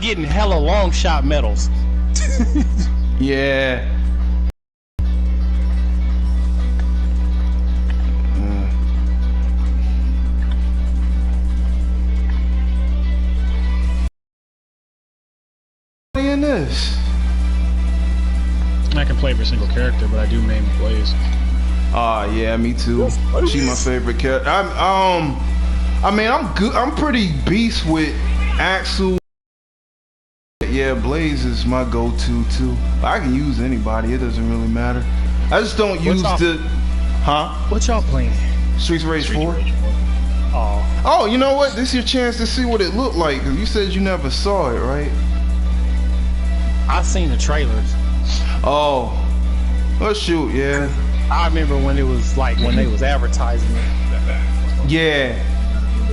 getting hella long shot medals. Yeah. In this, I can play every single character, but I do main Blaze. Yeah, me too. She's my favorite character. I mean, I'm good. I'm pretty beast with Axel. Yeah, Blaze is my go-to too. I can use anybody. It doesn't really matter. I just don't use the. Huh? What y'all playing? Streets of Rage 4. Oh. Oh, you know what? This is your chance to see what it looked like. Cause you said you never saw it, right? I seen the trailers. Oh. Well, shoot, yeah. I remember when it was like when they was advertising it. Yeah.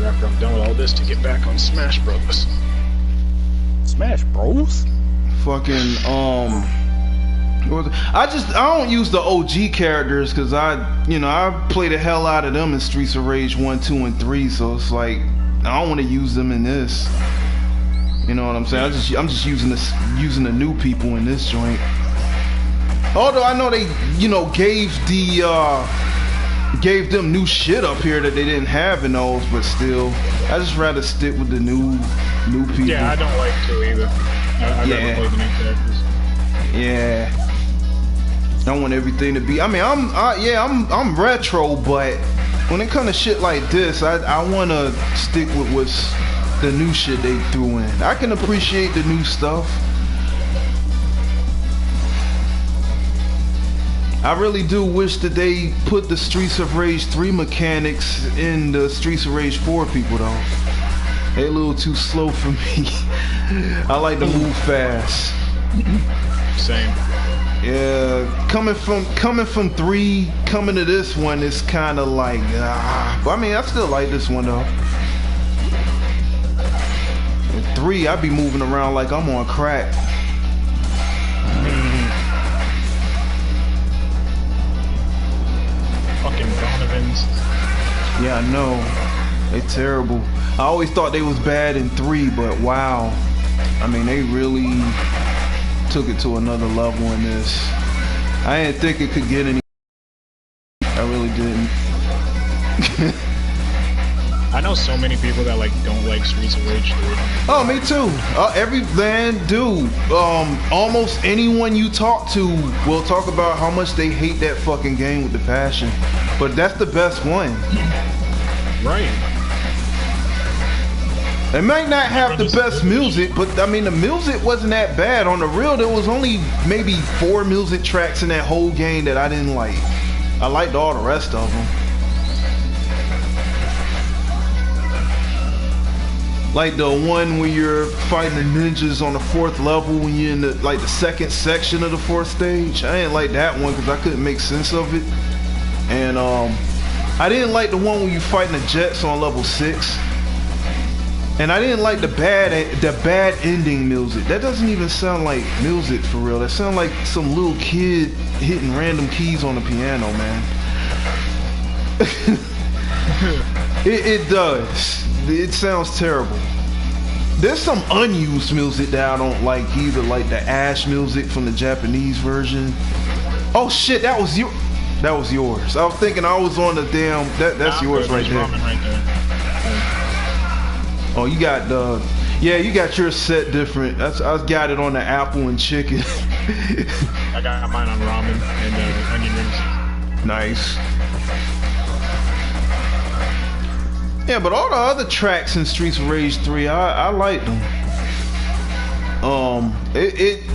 After I'm done with all this, to get back on Smash Bros. Smash Bros? Fucking I don't use the OG characters because I play the hell out of them in Streets of Rage 1, 2, and 3, so it's like I don't want to use them in this. You know what I'm saying? I'm just using the new people in this joint. Although I know they gave them new shit up here that they didn't have in those, but still, I just rather stick with the new people. Yeah, I don't like to either. I'd rather play the new characters. Yeah. I want everything to be. I mean, I'm retro, but when it comes to shit like this, I want to stick with what's the new shit they threw in. I can appreciate the new stuff. I really do wish that they put the Streets of Rage 3 mechanics in the Streets of Rage 4 people though. They a little too slow for me. I like to move fast. Same. Yeah, coming from 3, coming to this one is kind of like, but I mean, I still like this one though. In 3, I be moving around like I'm on crack. Fucking Donovans. Yeah, I know. They terrible. I always thought they was bad in 3, but wow. I mean, they really took it to another level in this. I didn't think it could get any. I really didn't. I know so many people that don't like Streets of Rage 3. Oh, me too. Every man, dude. Almost anyone you talk to will talk about how much they hate that fucking game with the passion. But that's the best one. Right. It might not have the best music, but I mean the music wasn't that bad. On the real, there was only maybe 4 music tracks in that whole game that I didn't like. I liked all the rest of them. Like the one where you're fighting the ninjas on the 4th level when you're in the second section of the 4th stage. I didn't like that one because I couldn't make sense of it. And I didn't like the one where you fighting the jets on level 6. And I didn't like the bad ending music. That doesn't even sound like music for real. That sounds like some little kid hitting random keys on the piano, man. It does. It sounds terrible. There's some unused music that I don't like either, like the Ash music from the Japanese version. Oh shit, that was yours. I was thinking I was on the damn. That's yours right there. Oh, you got you got your set different. I got it on the apple and chicken. I got mine on ramen and onion rings. Nice. Yeah, but all the other tracks in Streets of Rage 3, I like them.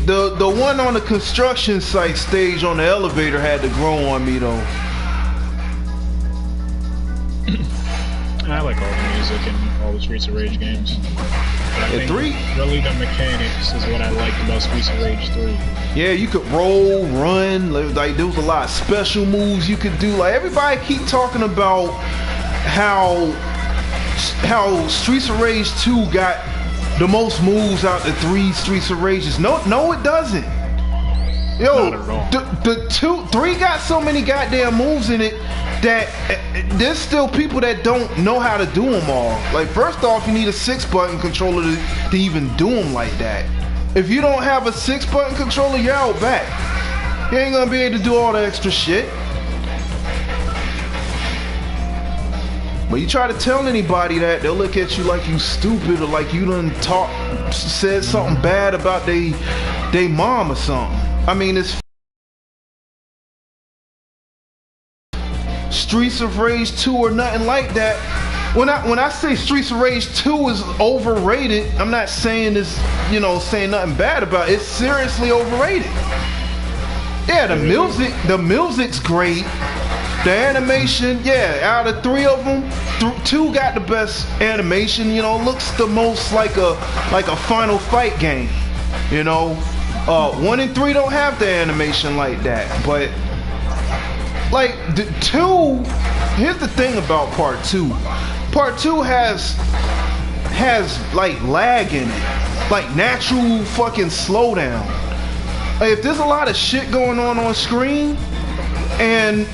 The one on the construction site stage on the elevator had to grow on me though. I like all the music in all the Streets of Rage games. But I think 3? Really the mechanics is what I like about Streets of Rage 3. Yeah, you could roll, run, like there was a lot of special moves you could do. Like everybody keep talking about how Streets of Rage 2 got the most moves out the 3 Streets of Rages. No, it doesn't. Yo, the 3 got so many goddamn moves in it. that there's still people that don't know how to do them all. Like, first off, you need a 6-button controller to even do them like that. If you don't have a 6-button controller, you're out back. You ain't gonna be able to do all the extra shit. But you try to tell anybody that, they'll look at you like you stupid or like you done said something bad about they mom or something. I mean, it's Streets of Rage 2 or nothing like that. When I say Streets of Rage 2 is overrated, I'm not saying this, you know, saying nothing bad about it. It's seriously overrated. Yeah, the music's great. The animation, yeah, out of 3 of them, 2 got the best animation. You know, looks the most like a Final Fight game. You know, 1 and 3 don't have the animation like that. But like the 2, here's the thing about Part 2. Part 2 has like lag in it, like natural fucking slowdown. Like, if there's a lot of shit going on screen, and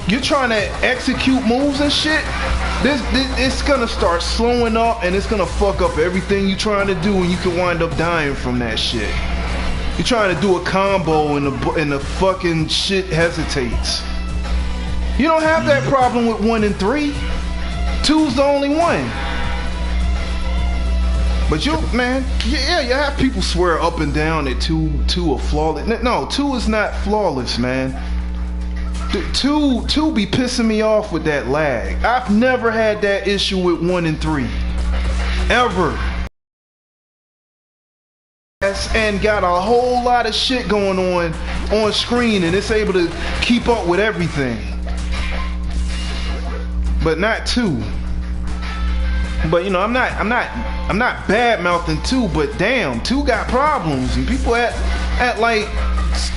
you're trying to execute moves and shit, it's gonna start slowing up and it's gonna fuck up everything you're trying to do, and you can wind up dying from that shit. You're trying to do a combo and the fucking shit hesitates. You don't have that problem with 1 and 3. 2's the only one. But you have people swear up and down that 2 are flawless. No, 2 is not flawless, man. 2 be pissing me off with that lag. I've never had that issue with 1 and 3. Ever. And got a whole lot of shit going on screen, and it's able to keep up with everything. But not 2. But you know, I'm not bad mouthing 2, but damn, 2 got problems, and people act like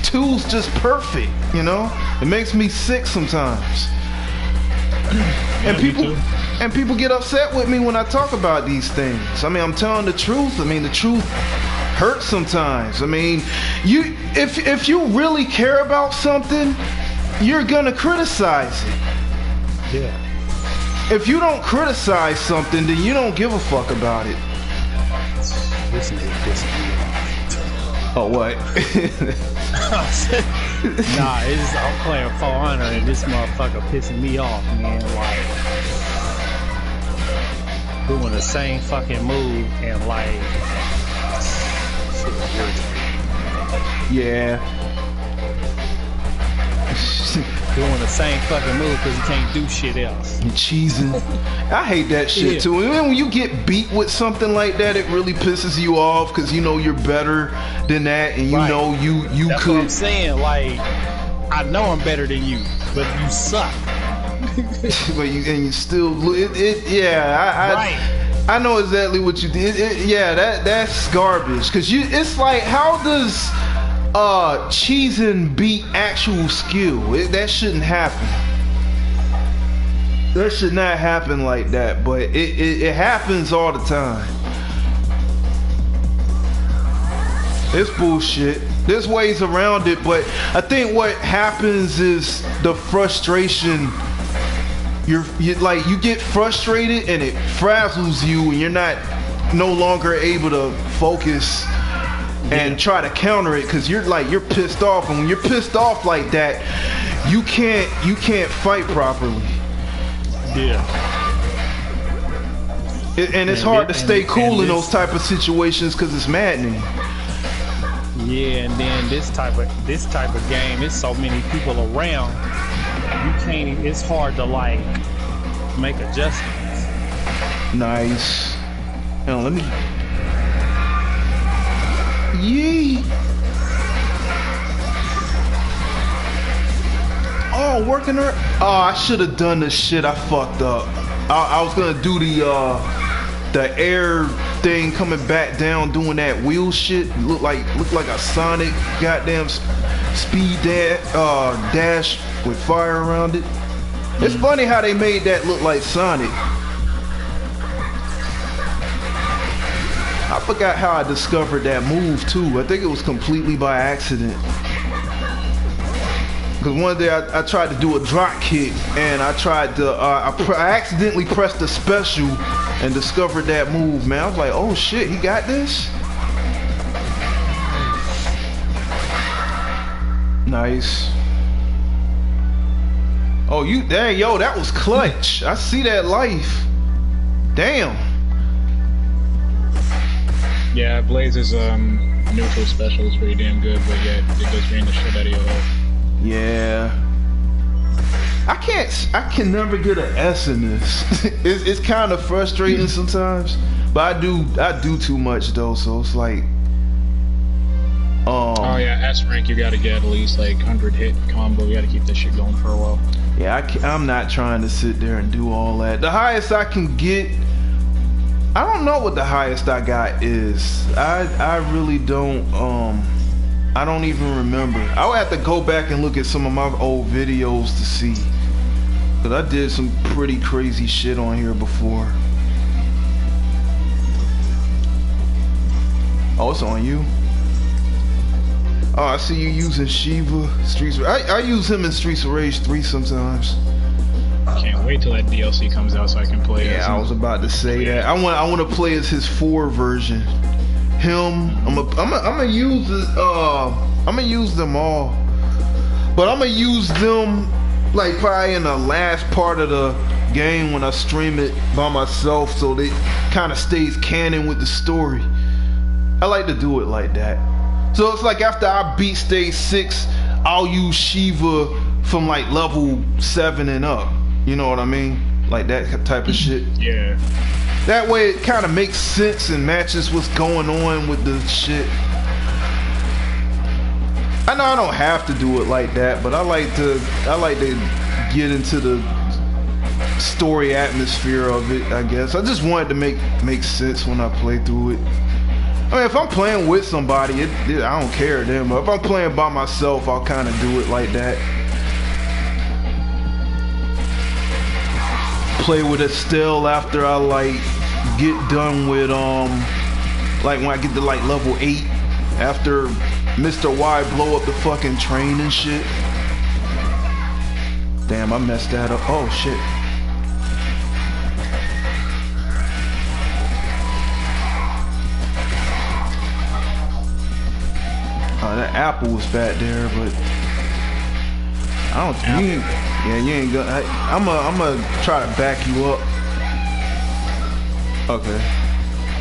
2's just perfect. You know, it makes me sick sometimes. And people get upset with me when I talk about these things. I mean, I'm telling the truth. I mean, the truth hurts sometimes. I mean, if you really care about something, you're gonna criticize it. Yeah. If you don't criticize something, then you don't give a fuck about it. This nigga pissing me off. Oh, what? Nah, I'm playing 400 and this motherfucker pissing me off, man. Like, doing the same fucking move and like, shit irritating. Yeah. Doing the same fucking move because you can't do shit else. You cheesing. I hate that shit too. And then when you get beat with something like that, it really pisses you off because you know you're better than that, and you know you That's could. What I'm saying, like, I know I'm better than you, but you suck. But you still I know exactly what you did. That's garbage. Because it's like, how does cheesing beat actual skill? That shouldn't happen. That should not happen like that, but it happens all the time. It's bullshit. There's ways around it, but I think what happens is the frustration. You get frustrated and it frazzles you, and you're no longer able to focus and try to counter it because you're pissed off, and when you're pissed off like that, you can't fight properly. Yeah. And it's hard to stay cool in those type of situations because it's maddening. Yeah, and then this type of game, there's so many people around, you can't. It's hard to like make adjustments. Nice. Now let me. Yee. Oh, working her. Oh, I should have done this shit. I fucked up. I was gonna do the air thing coming back down, doing that wheel shit. Look like a Sonic goddamn speed dash with fire around it. It's funny how they made that look like Sonic. I forgot how I discovered that move too. I think it was completely by accident. Cause one day I tried to do a drop kick and I tried to I accidentally pressed the special and discovered that move, man. I was like, oh shit, he got this? Nice. Oh, you dang, yo, that was clutch. I see that life. Damn. Yeah, Blaze's neutral special is pretty damn good, but yeah, it does drain the shit out of your health. Yeah. I can never get an S in this. It's kind of frustrating sometimes, but I do too much though, so it's like oh yeah, S rank you gotta get at least like 100 hit combo. You gotta keep that shit going for a while. Yeah, I'm not trying to sit there and do all that. The highest I can get, I don't know what the highest I got is. I really don't I don't even remember. I would have to go back and look at some of my old videos to see. Cause I did some pretty crazy shit on here before. Oh, it's on you. Oh, I see you using Shiva. I use him in Streets of Rage 3 sometimes. Can't wait till that DLC comes out so I can play. Yeah, I was about to say that. I want to play as his 4 version. Him. I'm gonna use this. I'm gonna use them all, but I'm gonna use them like probably in the last part of the game when I stream it by myself, so it kind of stays canon with the story. I like to do it like that. So it's like after I beat stage 6, I'll use Shiva from like level 7 and up. You know what I mean? Like that type of shit. Yeah. That way it kind of makes sense and matches what's going on with the shit. I know I don't have to do it like that, but I like to get into the story atmosphere of it, I guess. I just wanted to make sense when I play through it. I mean, if I'm playing with somebody, I don't care then, but if I'm playing by myself, I'll kind of do it like that. Play with Estelle after I like get done with like when I get to like level 8 after Mr. Y blow up the fucking train and shit. Damn, I messed that up. Oh shit. That apple was back there, but I don't think you ain't gonna. I'm gonna try to back you up. Okay.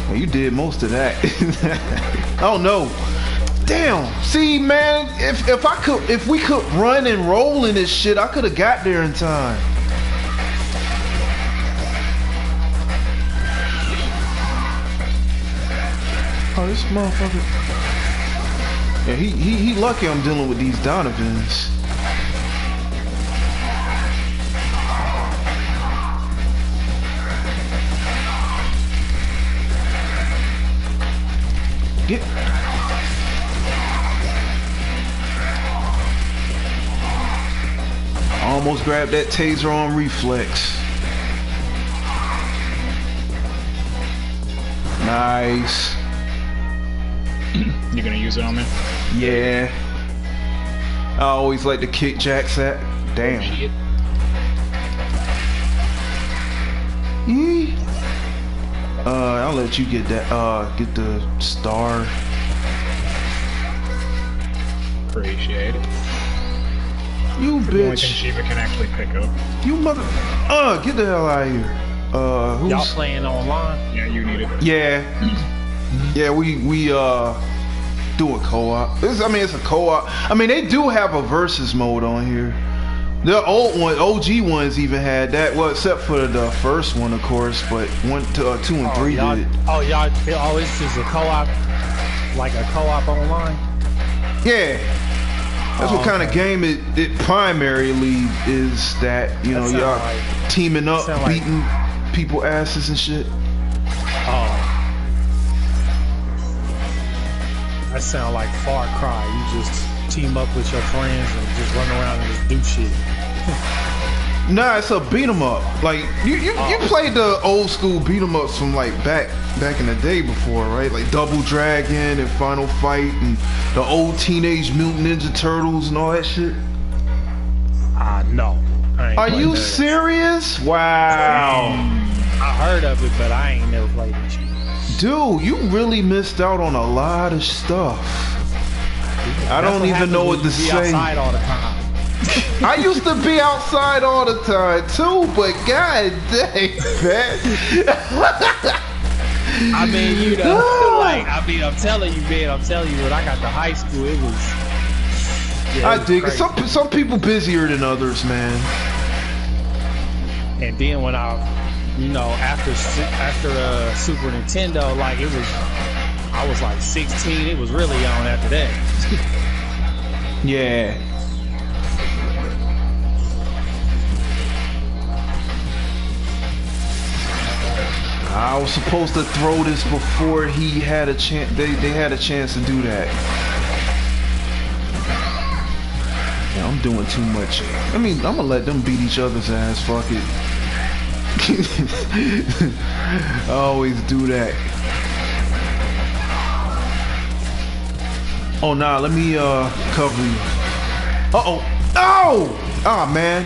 Well, you did most of that. Oh no. Damn. See, man, if we could run and roll in this shit, I could have got there in time. Oh, this motherfucker. Yeah, he lucky I'm dealing with these Donovans. Get. Almost grabbed that taser on reflex. Nice. You gonna use it on me? Yeah. I always like to kick jacks at. Damn. Shit. I'll let you get that. Get the star. Appreciate it. You The only thing bitch. Shiva can actually pick up. You mother. Get the hell out of here. Who's? Y'all playing online? Yeah, you need it. Yeah. Yeah, we do a co-op. It's a co-op. I mean, they do have a versus mode on here. The old one, OG ones even had that. Well, except for the first one, of course. But 1, 2, and 3 did. It's just a co-op, like a co-op online. Yeah. That's what kind of game it primarily is. That y'all like, teaming up, beating people asses and shit. Oh. That sound like Far Cry. You just team up with your friends and just run around and just do shit. Nah, it's a beat 'em up. Like you played the old school beat 'em ups from like back in the day before, right? Like Double Dragon and Final Fight and the old Teenage Mutant Ninja Turtles and all that shit. No. Are you serious? Wow. I heard of it, but I ain't never played it. Dude, you really missed out on a lot of stuff. I don't even know what to say. Outside all the time. I used to be outside all the time too, but god dang, man. I mean, you know, like, I mean, I'm telling you, man, when I got to high school, it was. Yeah, I dig it. Some people busier than others, man. And then when I, you know, after Super Nintendo, like I was like 16. It was really on after that. Yeah. I was supposed to throw this before he had a chance. They had a chance to do that. Yeah, I'm doing too much. I mean, I'm gonna let them beat each other's ass. Fuck it. I always do that. Oh nah, let me cover you. Uh-oh. Oh! Ah, man.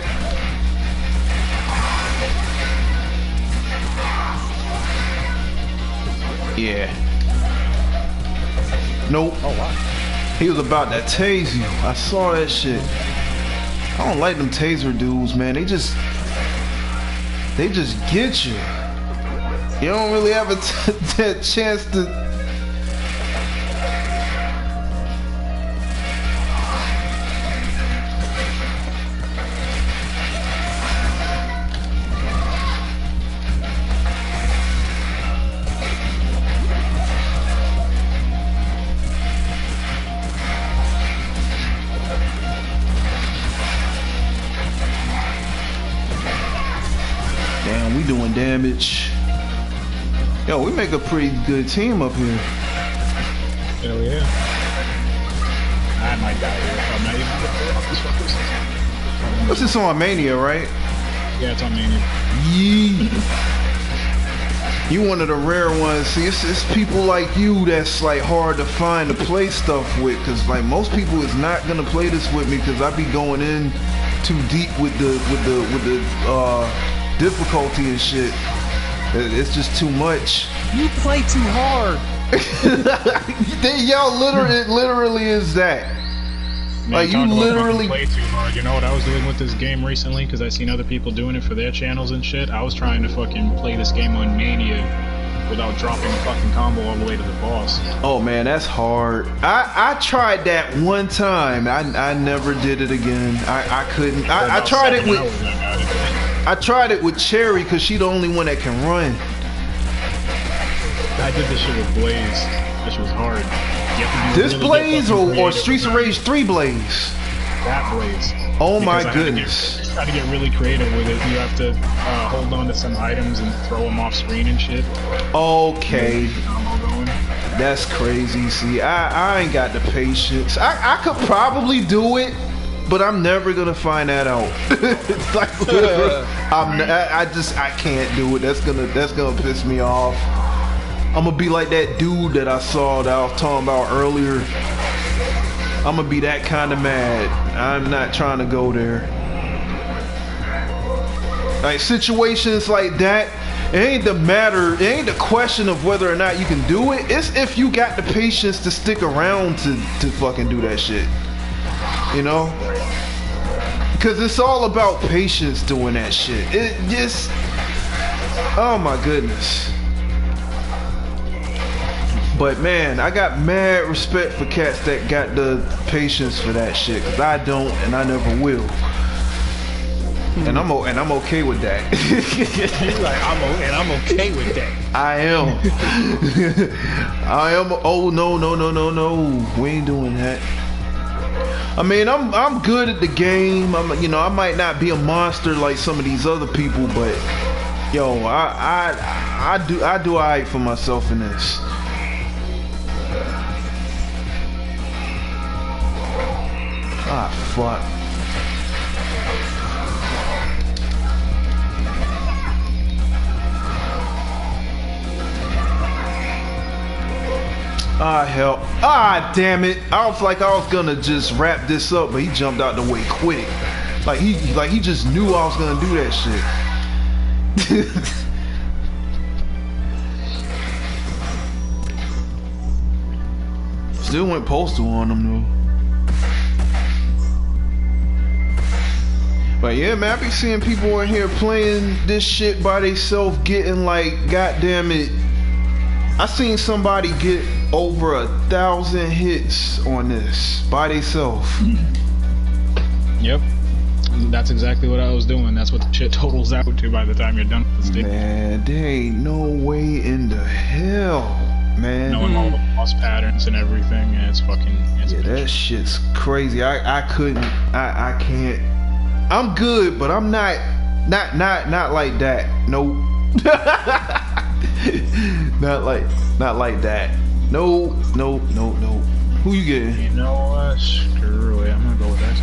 Yeah. Nope. Oh wow. He was about to tase you. I saw that shit. I don't like them taser dudes, man. They just get you. You don't really have a chance to. Damn, we doing damage. Yo, we make a pretty good team up here. Hell yeah. I might die here if I'm not even. What's this on Mania, right? Yeah, it's on Mania. Yee. You one of the rare ones. See, it's people like you that's like hard to find to play stuff with, cause like most people is not gonna play this with me, cause I be going in too deep with the difficulty and shit. It's just too much. You play too hard. Yo, it literally is that. Man, like you literally play too hard. You know what I was doing with this game recently? Because I seen other people doing it for their channels and shit. I was trying to fucking play this game on Mania without dropping a fucking combo all the way to the boss. Oh man, that's hard. I tried that one time. I never did it again. I couldn't. I tried it with. I tried it with Cherry because she the only one that can run. I did this shit with Blaze. That shit was hard. You have to this really Blaze or Streets of Rage 3 Blaze? That Blaze. Oh my goodness. I had to get really creative with it. You have to hold on to some items and throw them off screen and shit. Okay. That's crazy. See, I ain't got the patience. I could probably do it, but I'm never gonna find that out. It's like I can't do it. That's gonna piss me off. I'm gonna be like that dude that I saw that I was talking about earlier. I'm gonna be that kind of mad. I'm not trying to go there. Like situations like that, it ain't the question of whether or not you can do it. It's if you got the patience to stick around to fucking do that shit. You know? Because it's all about patience doing that shit. It just, oh my goodness. But man, I got mad respect for cats that got the patience for that shit, because I don't and I never will. And I'm okay with that. He's like, I'm okay with that. I am. I am. Oh no. We ain't doing that. I mean, I'm good at the game. I might not be a monster like some of these other people, but yo, I do alright for myself in this. Ah, fuck. Ah, hell. Ah, damn it. I was gonna just wrap this up, but he jumped out the way quick. Like he just knew I was gonna do that shit. Still went postal on them though. But yeah, man, I be seeing people in here playing this shit by themselves, getting like, goddamn it. I seen somebody get over 1,000 hits on this by themselves. Yep. That's exactly what I was doing. That's what the shit totals out to by the time you're done with the stick. Man, there ain't no way in the hell, man. Knowing all the boss patterns and everything, and it's fucking... It's that shit's crazy. I couldn't, I can't. I'm good, but I'm not like that. Nope. not like that. No. Who you getting? You know what? Screw it. I'm gonna go with that.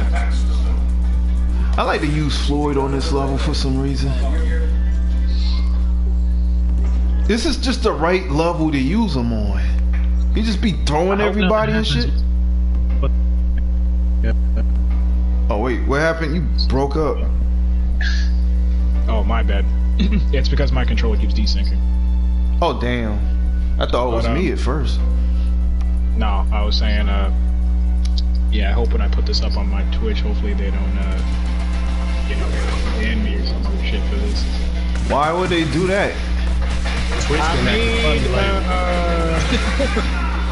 I like to use Floyd on this level for some reason. This is just the right level to use him on. He just be throwing everybody and shit. Yeah. Oh wait, what happened? You broke up. Oh, my bad. It's because my controller keeps desyncing. Oh damn. I thought it was me at first. No, I was saying, yeah, I hope when I put this up on my Twitch, hopefully they don't, you know, ban me or some other shit for this. Why would they do that? Twitch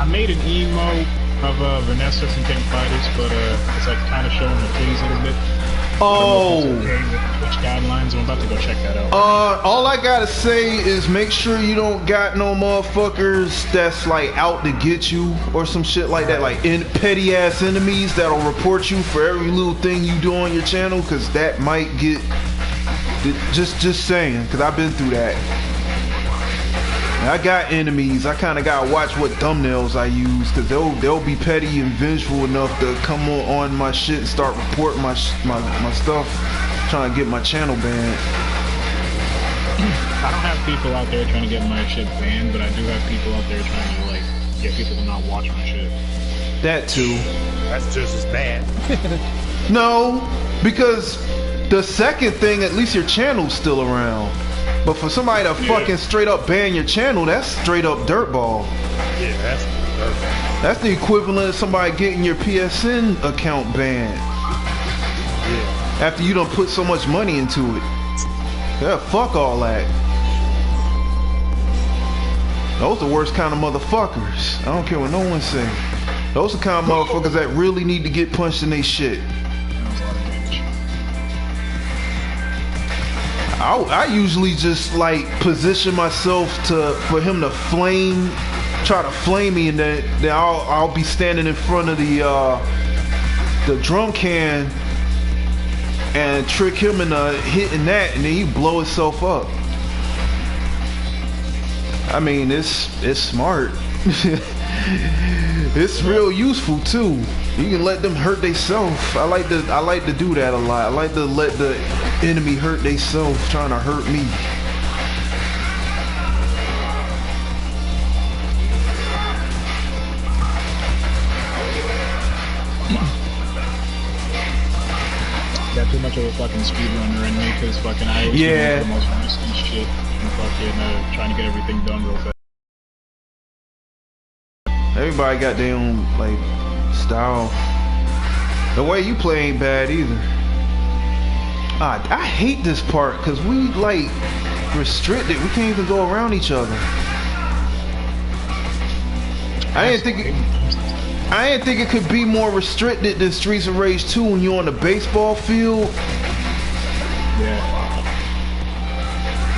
I made an emo of Vanessa from King Fighters, but it's like kind of showing the titties a little bit. Oh. Okay with the Twitch guidelines. I'm about to go check that out. All I gotta say is make sure you don't got no motherfuckers that's like out to get you or some shit like that, like petty ass enemies that'll report you for every little thing you do on your channel, cause that might get just saying, cause I've been through that. I got enemies. I kind of gotta watch what thumbnails I use, cause they'll be petty and vengeful enough to come on my shit and start reporting my stuff, trying to get my channel banned. I don't have people out there trying to get my shit banned, but I do have people out there trying to like get people to not watch my shit. That too. That's just as bad. No, because the second thing, at least your channel's still around. But for somebody to fucking straight up ban your channel, that's straight up dirtball. Yeah, that's dirtball. That's the equivalent of somebody getting your PSN account banned. Yeah. After you done put so much money into it. Yeah, fuck all that. Those are the worst kind of motherfuckers. I don't care what no one say. Those are the kind of motherfuckers that really need to get punched in their shit. I usually just like position myself for him to try to flame me, and then I'll be standing in front of the drum can and trick him into hitting that, and then he blow himself up. I mean, it's smart. It's real useful too. You can let them hurt themselves. I like to do that a lot. I like to let the enemy hurt themselves trying to hurt me. Got too much of a fucking speedrunner in me, because fucking I always do the most risky shit and fucking trying to get everything done real fast. Everybody got their own like style. The way you play ain't bad either. I hate this part because we like restricted. We can't even go around each other. I didn't think it could be more restricted than Streets of Rage 2 when you're on the baseball field. Yeah.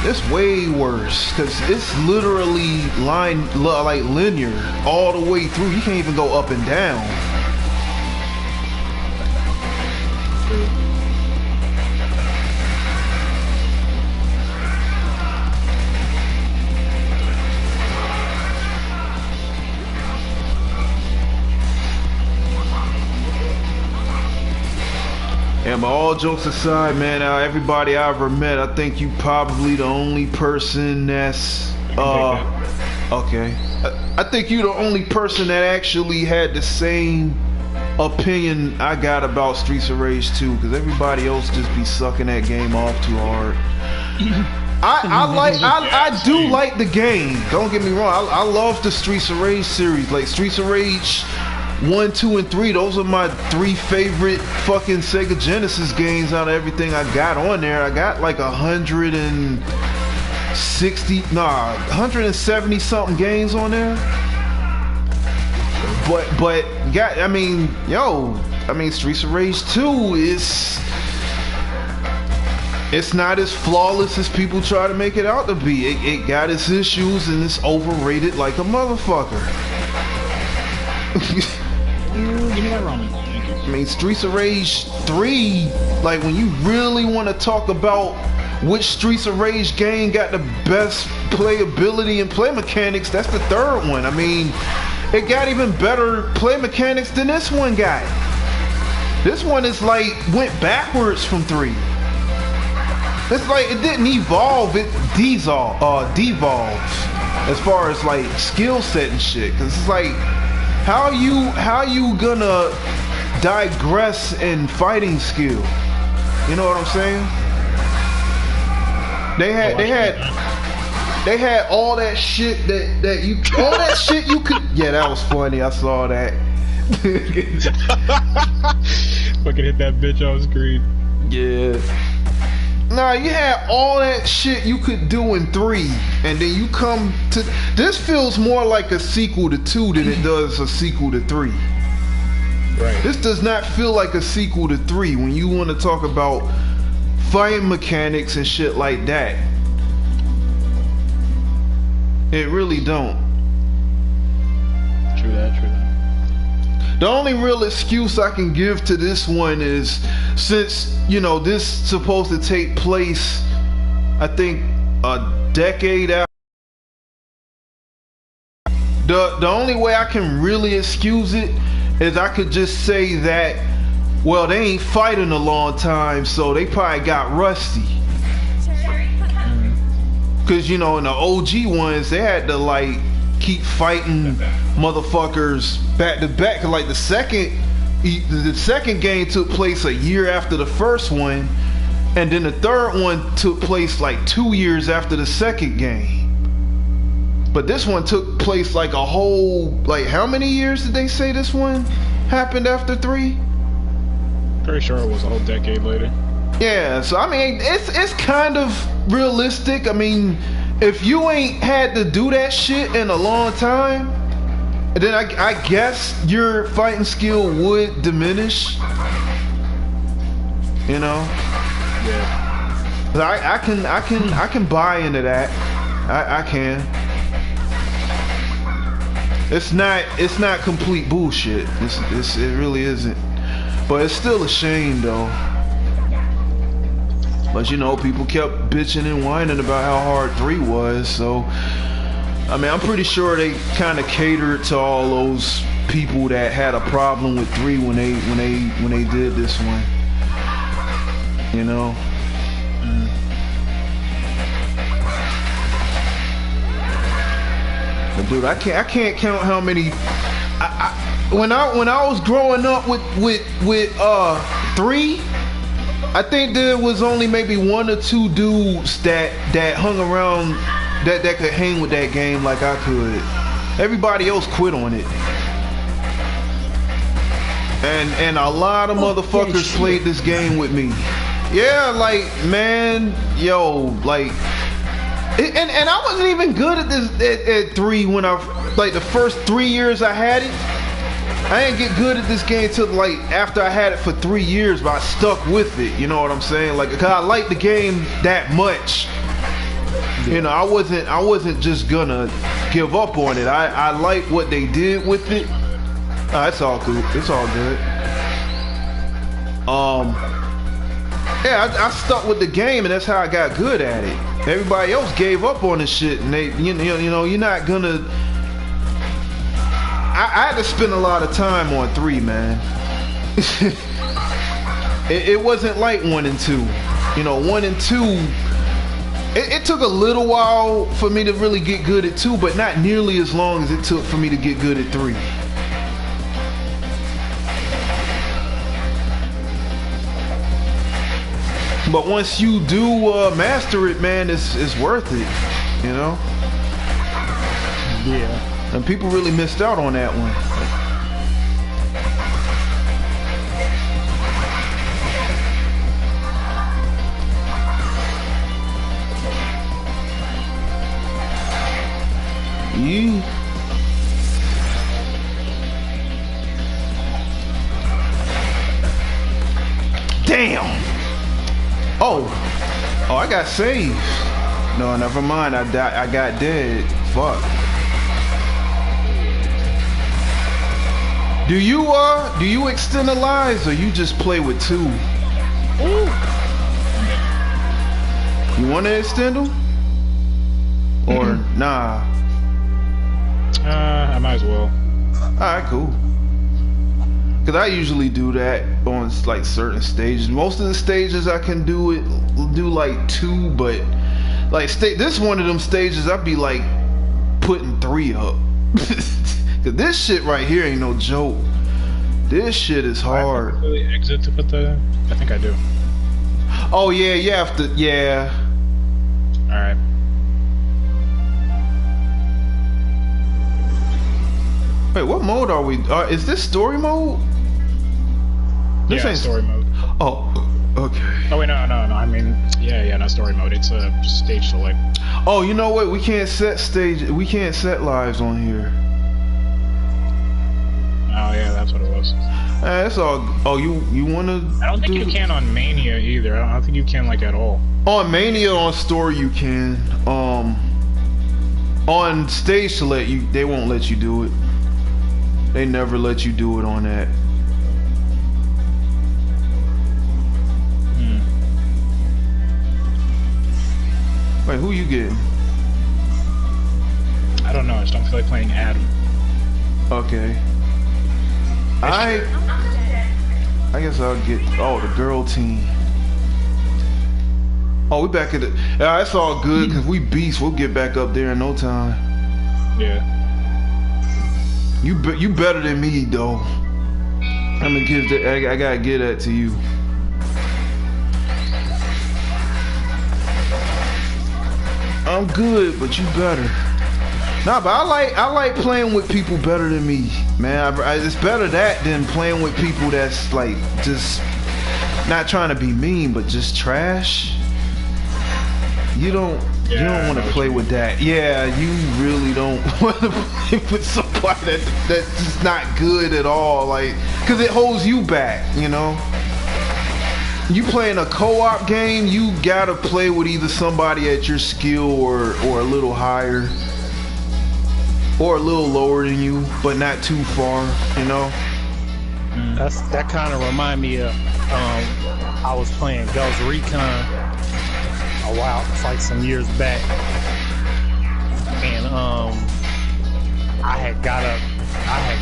It's way worse because it's literally like linear all the way through. You can't even go up and down. And by all jokes aside, man, everybody I ever met, I think you probably the only person that's okay. I think you the only person that actually had the same opinion I got about Streets of Rage 2, because everybody else just be sucking that game off too hard. I do like the game. Don't get me wrong. I love the Streets of Rage series. Like Streets of Rage 1, 2, and 3. Those are my 3 favorite fucking Sega Genesis games out of everything I got on there. I got like 170 something games on there. But I mean, Streets of Rage 2 it's not as flawless as people try to make it out to be. It got its issues and it's overrated like a motherfucker. Give me that ramen. Thank you. I mean, Streets of Rage 3, like when you really want to talk about which Streets of Rage game got the best playability and play mechanics, that's the 3rd one. I mean, it got even better play mechanics than this one got. This one is like, went backwards from 3. It's like, it didn't evolve, it devolved as far as like skill set and shit. Cause it's like, how you gonna digress in fighting skill? You know what I'm saying? They had all that shit all that shit you could. Yeah, that was funny. I saw that. Fucking hit that bitch on screen. Yeah. Nah, you had all that shit you could do in 3, and then you come to this. Feels more like a sequel to 2 than it does a sequel to 3. Right. This does not feel like a sequel to 3 when you want to talk about fighting mechanics and shit like that. It really don't. True that. The only real excuse I can give to this one is, since, this is supposed to take place, I think, a decade after. The only way I can really excuse it is I could just say that, well, they ain't fighting a long time, so they probably got rusty. Because, in the OG ones, they had to, like, keep fighting motherfuckers back to back. Like the second game took place a year after the first one, and then the 3rd one took place like 2 years after the second game. But this one took place like a whole, like, how many years did they say this one happened after 3? Pretty sure it was a whole decade later. Yeah, so I mean, it's kind of realistic. I mean, if you ain't had to do that shit in a long time, then I guess your fighting skill would diminish. Yeah. I can buy into that. I can. It's not complete bullshit. It really isn't. But it's still a shame though. But people kept bitching and whining about how hard 3 was, so I mean, I'm pretty sure they kind of catered to all those people that had a problem with 3 when they did this one. But dude, I can't count how many. When I was growing up with 3. I think there was only maybe 1 or 2 dudes that hung around that could hang with that game like I could. Everybody else quit on it. And a lot of motherfuckers played this game with me. Yeah, like, man, like, and I wasn't even good at this at 3 when like the first 3 years I had it. I didn't get good at this game till like after I had it for 3 years, but I stuck with it. You know what I'm saying? Like, cause I liked the game that much. I wasn't just gonna give up on it. I liked what they did with it. It's all good. It's all good. Yeah, I stuck with the game, and that's how I got good at it. Everybody else gave up on this shit, and you're not gonna. I had to spend a lot of time on 3, man. it wasn't like 1 and 2. 1 and 2, it took a little while for me to really get good at 2, but not nearly as long as it took for me to get good at 3. But once you do master it, man, it's worth it, you know? Yeah. And people really missed out on that one. Yeah. Damn. Oh, I got saved. No, never mind. I got dead. Fuck. Do you extend the lives or you just play with 2? Ooh. You want to extend them? Or nah? I might as well. Alright, cool. Cause I usually do that on like certain stages. Most of the stages I can do like 2, but like this one of them stages I'd be like putting 3 up. Cause this shit right here ain't no joke. This shit is hard. I really exit to put the. I think I do. Oh yeah, you have to. Yeah. All right. Wait, what mode are we? Is this story mode? This Yeah, ain't story mode. Oh, okay. Oh wait, no. I mean, yeah, not story mode. It's a stage select. Oh, you know what? We can't set lives on here. Oh yeah, that's what it was. That's all. Oh, you wanna? I don't think you can on Mania either. I don't think you can like at all. On Mania, on story you can. On stage select they won't let you do it. They never let you do it on that. Wait, who you getting? I don't know. I just don't feel like playing Adam. Okay. I guess I'll get the girl team. Oh, we back at it. Yeah, that's all good because we beasts. We'll get back up there in no time. Yeah. You better than me though. I'm gonna give that. I gotta give that to you. I'm good, but you better. Nah, but I like playing with people better than me, man. It's better that than playing with people that's like just not trying to be mean, but just trash. You don't want to play with that. Yeah, you really don't want to play with somebody that's just not good at all. Like, cause it holds you back, you know. You playing a co-op game, you gotta play with either somebody at your skill or a little higher. Or a little lower than you, but not too far, you know? That kind of remind me of, I was playing Ghost Recon a while, it's like some years back. And I had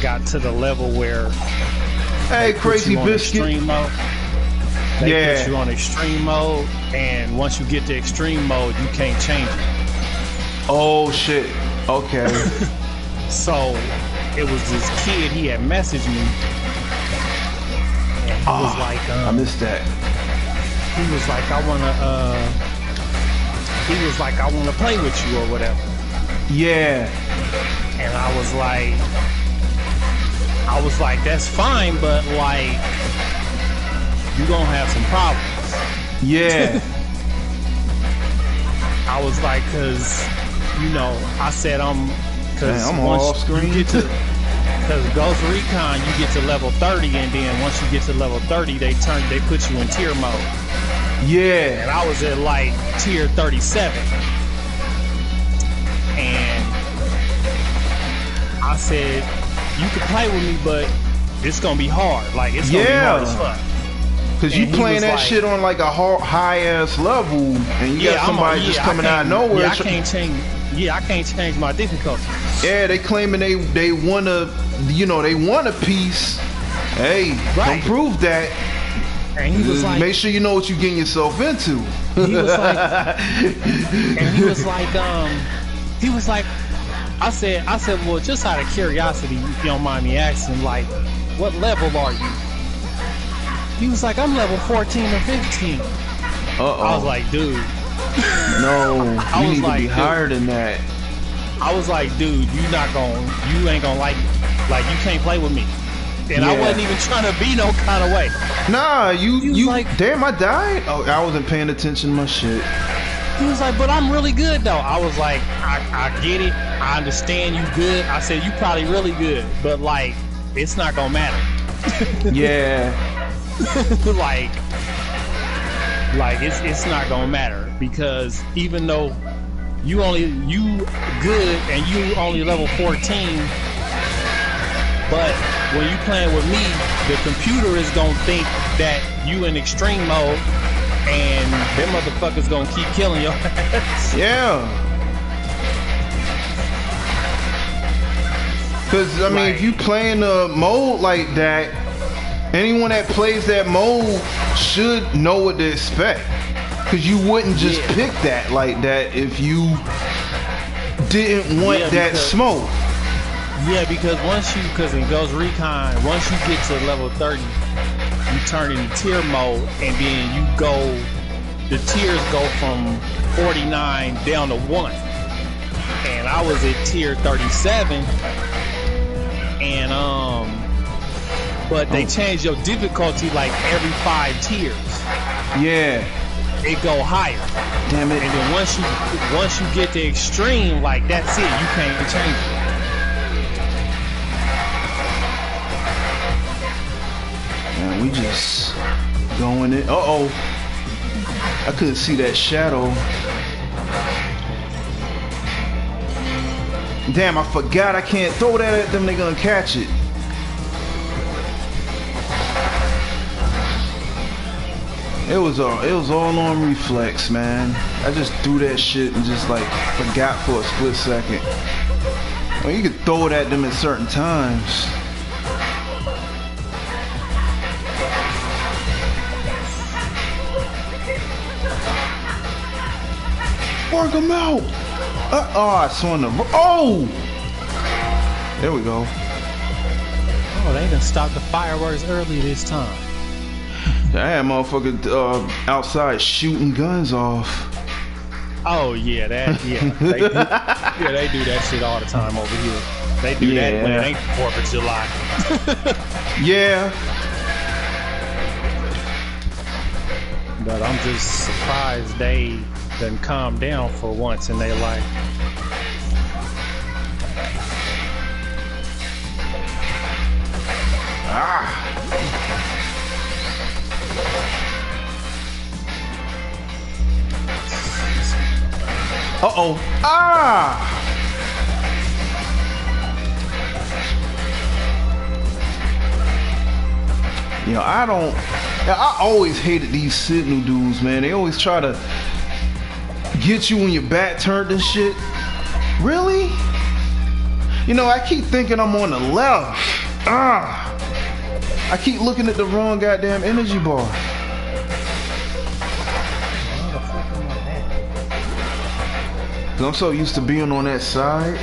got to the level where hey, Crazy Biscuit. They put you on extreme mode, and once you get to extreme mode, you can't change it. Oh shit. Okay. So it was this kid, he had messaged me, and he was like, I missed that. He was like, I wanna play with you or whatever. Yeah. And I was like, that's fine, but like, you gonna have some problems. Yeah. I was like, cause, you know, I said cause I'm off screen. Cause Ghost Recon, you get to level 30, and then once you get to level 30, they put you in tier mode. Yeah. And I was at like tier 37. And I said, you can play with me, but it's gonna be hard. Like, it's gonna be hard as fuck. Cause you playing that shit on like a high ass level, and you got somebody just coming out of nowhere. Yeah, I can't change my difficulty. Yeah, they claiming they want a piece. Hey, don't prove that. And he was like, make sure you know what you're getting yourself into. He was like, I said, well, just out of curiosity, if you don't mind me asking, like, what level are you? He was like, I'm level 14 or 15. I was like, dude. No, you need to be higher than that. I was like, dude, you ain't gonna like you can't play with me. And I wasn't even trying to be no kind of way. Nah, you like, damn, I died? Oh, I wasn't paying attention to my shit. He was like, but I'm really good though. I was like, I get it. I understand you good. I said, you probably really good, but like, it's not gonna matter. Yeah. like it's not gonna matter, because even though you good and you only level 14, but when you playing with me, the computer is gonna think that you in extreme mode, and them motherfuckers gonna keep killing your ass. Yeah. Cause I mean, if you playing a mode like that, anyone that plays that mode should know what to expect. Cause you wouldn't just pick that like that if you didn't want that smoke. Yeah, because because in Ghost Recon, once you get to level 30, you turn into tier mode, and then the tiers go from 49 down to 1. And I was at tier 37, and but they change your difficulty like every 5 tiers. Yeah. It go higher. Damn it. And then once you get to extreme, like that's it. You can't change it. Man, we just going in. Uh-oh. I couldn't see that shadow. Damn, I forgot I can't throw that at them. They're gonna catch it. It was all on reflex, man. I just threw that shit and just like forgot for a split second. Well, you could throw it at them at certain times. Work them out. I swung them. Oh! There we go. Oh, they done stopped the fireworks early this time. That motherfucker outside shooting guns off. Oh yeah, they do that shit all the time over here. They do that when it ain't 4th of July. Yeah. But I'm just surprised they done calm down for once in their life. Uh-oh. You know, I always hated these Sentinel dudes, man. They always try to get you when your back turned and shit. Really? You know, I keep thinking I'm on the left. I keep looking at the wrong goddamn energy bar. I'm so used to being on that side.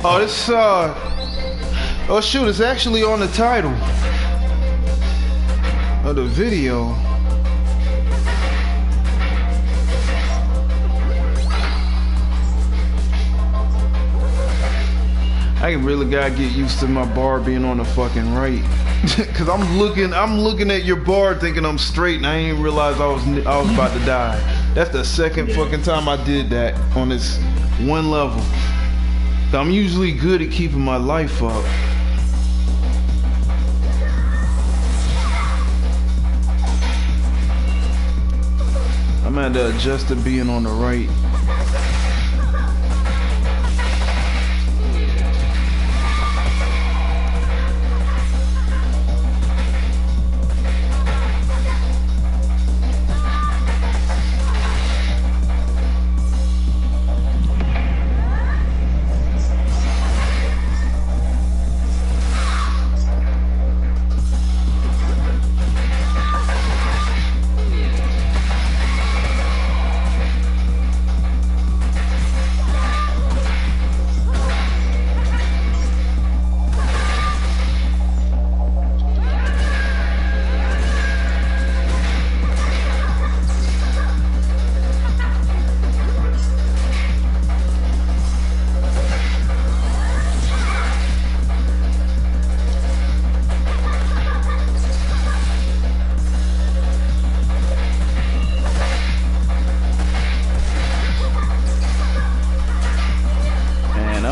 Oh, this oh shoot, it's actually on the title of the video. I really gotta get used to my bar being on the fucking right. Cause I'm looking at your bar thinking I'm straight, and I didn't realize I was about to die. That's the second fucking time I did that on this one level. I'm usually good at keeping my life up. I'm gonna have to adjust to being on the right.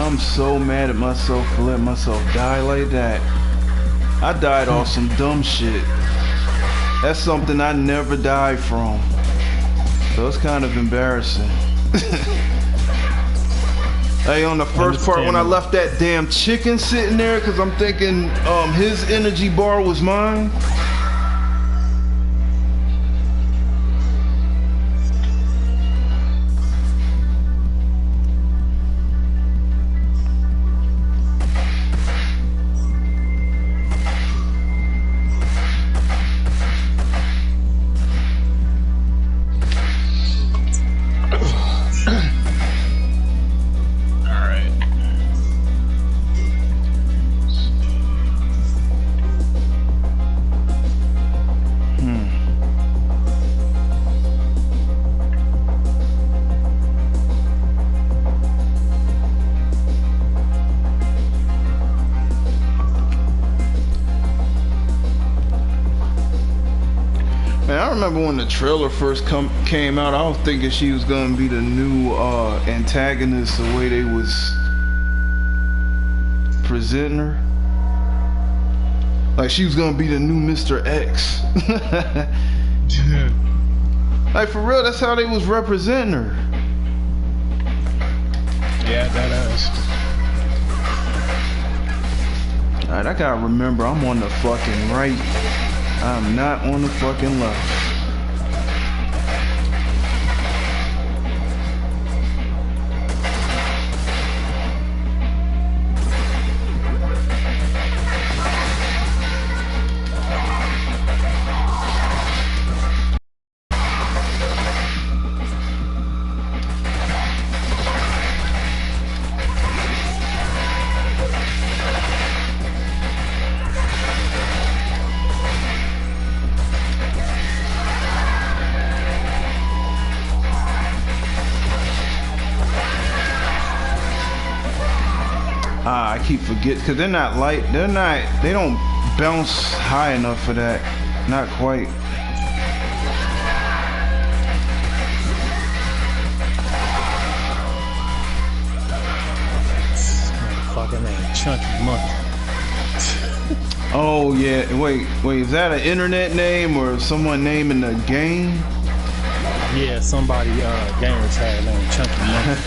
I'm so mad at myself for letting myself die like that. I died off some dumb shit. That's something I never died from. So it's kind of embarrassing. Hey, on the first part when I left that damn chicken sitting there, cause I'm thinking his energy bar was mine. Man, I remember when the trailer first came out, I was thinking she was gonna be the new antagonist, the way they was presenting her. Like she was gonna be the new Mr. X. Like for real, that's how they was representing her. Yeah, that is. Alright, I gotta remember I'm on the fucking right. I'm not on the fucking left. I keep forgetting because they're not light. They don't bounce high enough for that. Not quite. Fucking name, Chunky Monkey. Oh yeah. Wait. Is that an internet name or someone naming the game? Yeah, somebody gamer tag named Chunky Monkey.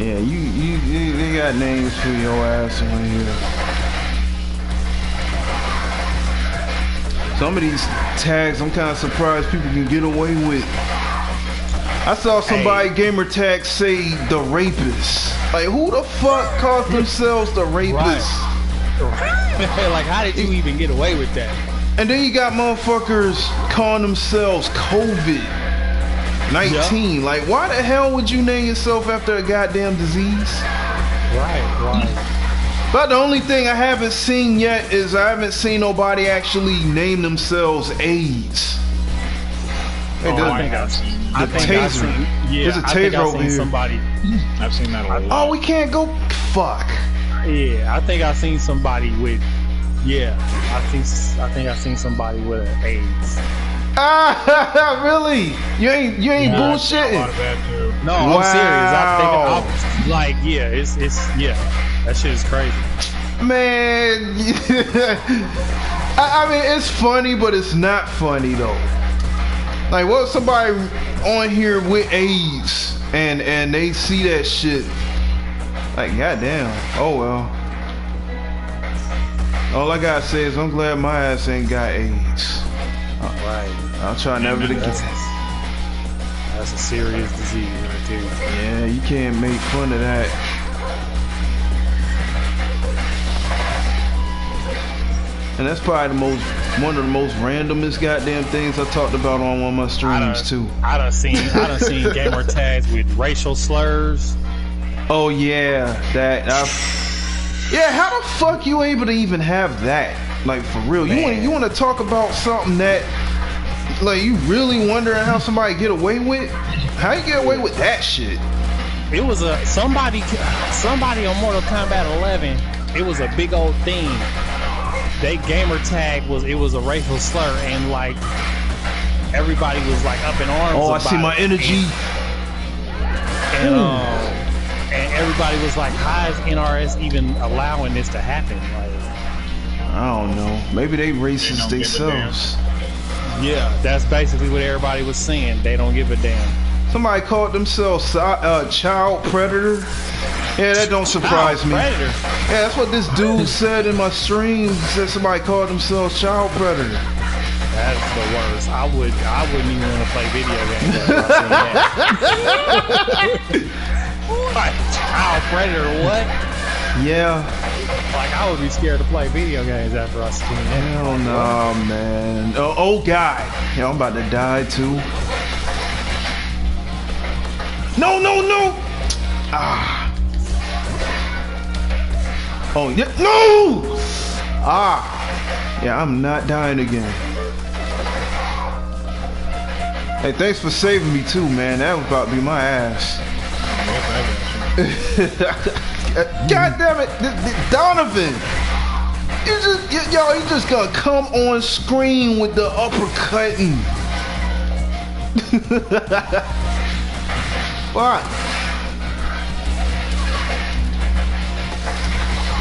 Yeah, they got names for your ass on here. Some of these tags, I'm kind of surprised people can get away with. I saw somebody gamer tag say the rapist. Like, who the fuck calls themselves the rapist? Right. Like, how did you even get away with that? And then you got motherfuckers calling themselves COVID-19. Yep. Like, why the hell would you name yourself after a goddamn disease? Right. But the only thing I haven't seen yet is I haven't seen nobody actually name themselves AIDS. Hey, There's a taser over here. I've seen that a lot. Oh, we can't go. Fuck. Yeah, I think I've seen somebody with. Yeah, I think I've seen somebody with an AIDS. Ah, really? You ain't bullshitting. No, I'm serious. I think it's that shit is crazy. Man, I mean it's funny, but it's not funny though. Like, what if somebody on here with AIDS and they see that shit? Like, goddamn. Oh well. All I gotta say is I'm glad my ass ain't got AIDS. Right. I'll try never to get. That's a serious disease right there. Yeah, you can't make fun of that. And that's probably one of the most randomest goddamn things I talked about on one of my streams too. I done seen gamer tags with racial slurs. Oh yeah, yeah. How the fuck you able to even have that? Like, for real, man. You want to talk about something that, like, you really wondering how somebody get away with? How you get away with that shit? It was somebody on Mortal Kombat 11. It was a big old thing. They gamer tag was a racial slur, and like everybody was like up in arms. Oh, I see my energy. everybody was like, how is NRS even allowing this to happen? Like, I don't know. Maybe they racist themselves. Yeah, that's basically what everybody was saying. They don't give a damn. Somebody called themselves child predator. Yeah, that don't surprise me. Predator. Yeah, that's what this dude said in my stream. He said somebody called themselves child predator. That's the worst. I wouldn't even want to play video games after I seen that. Like, child predator, what? Yeah. Like, I would be scared to play video games after I seen that. Hell no, man. Oh, guy. Yeah, I'm about to die too. No. Ah. Oh, yeah. No! Ah. Yeah, I'm not dying again. Hey, thanks for saving me too, man. That was about to be my ass. God damn it, Donovan! You just gonna come on screen with the uppercutting. What?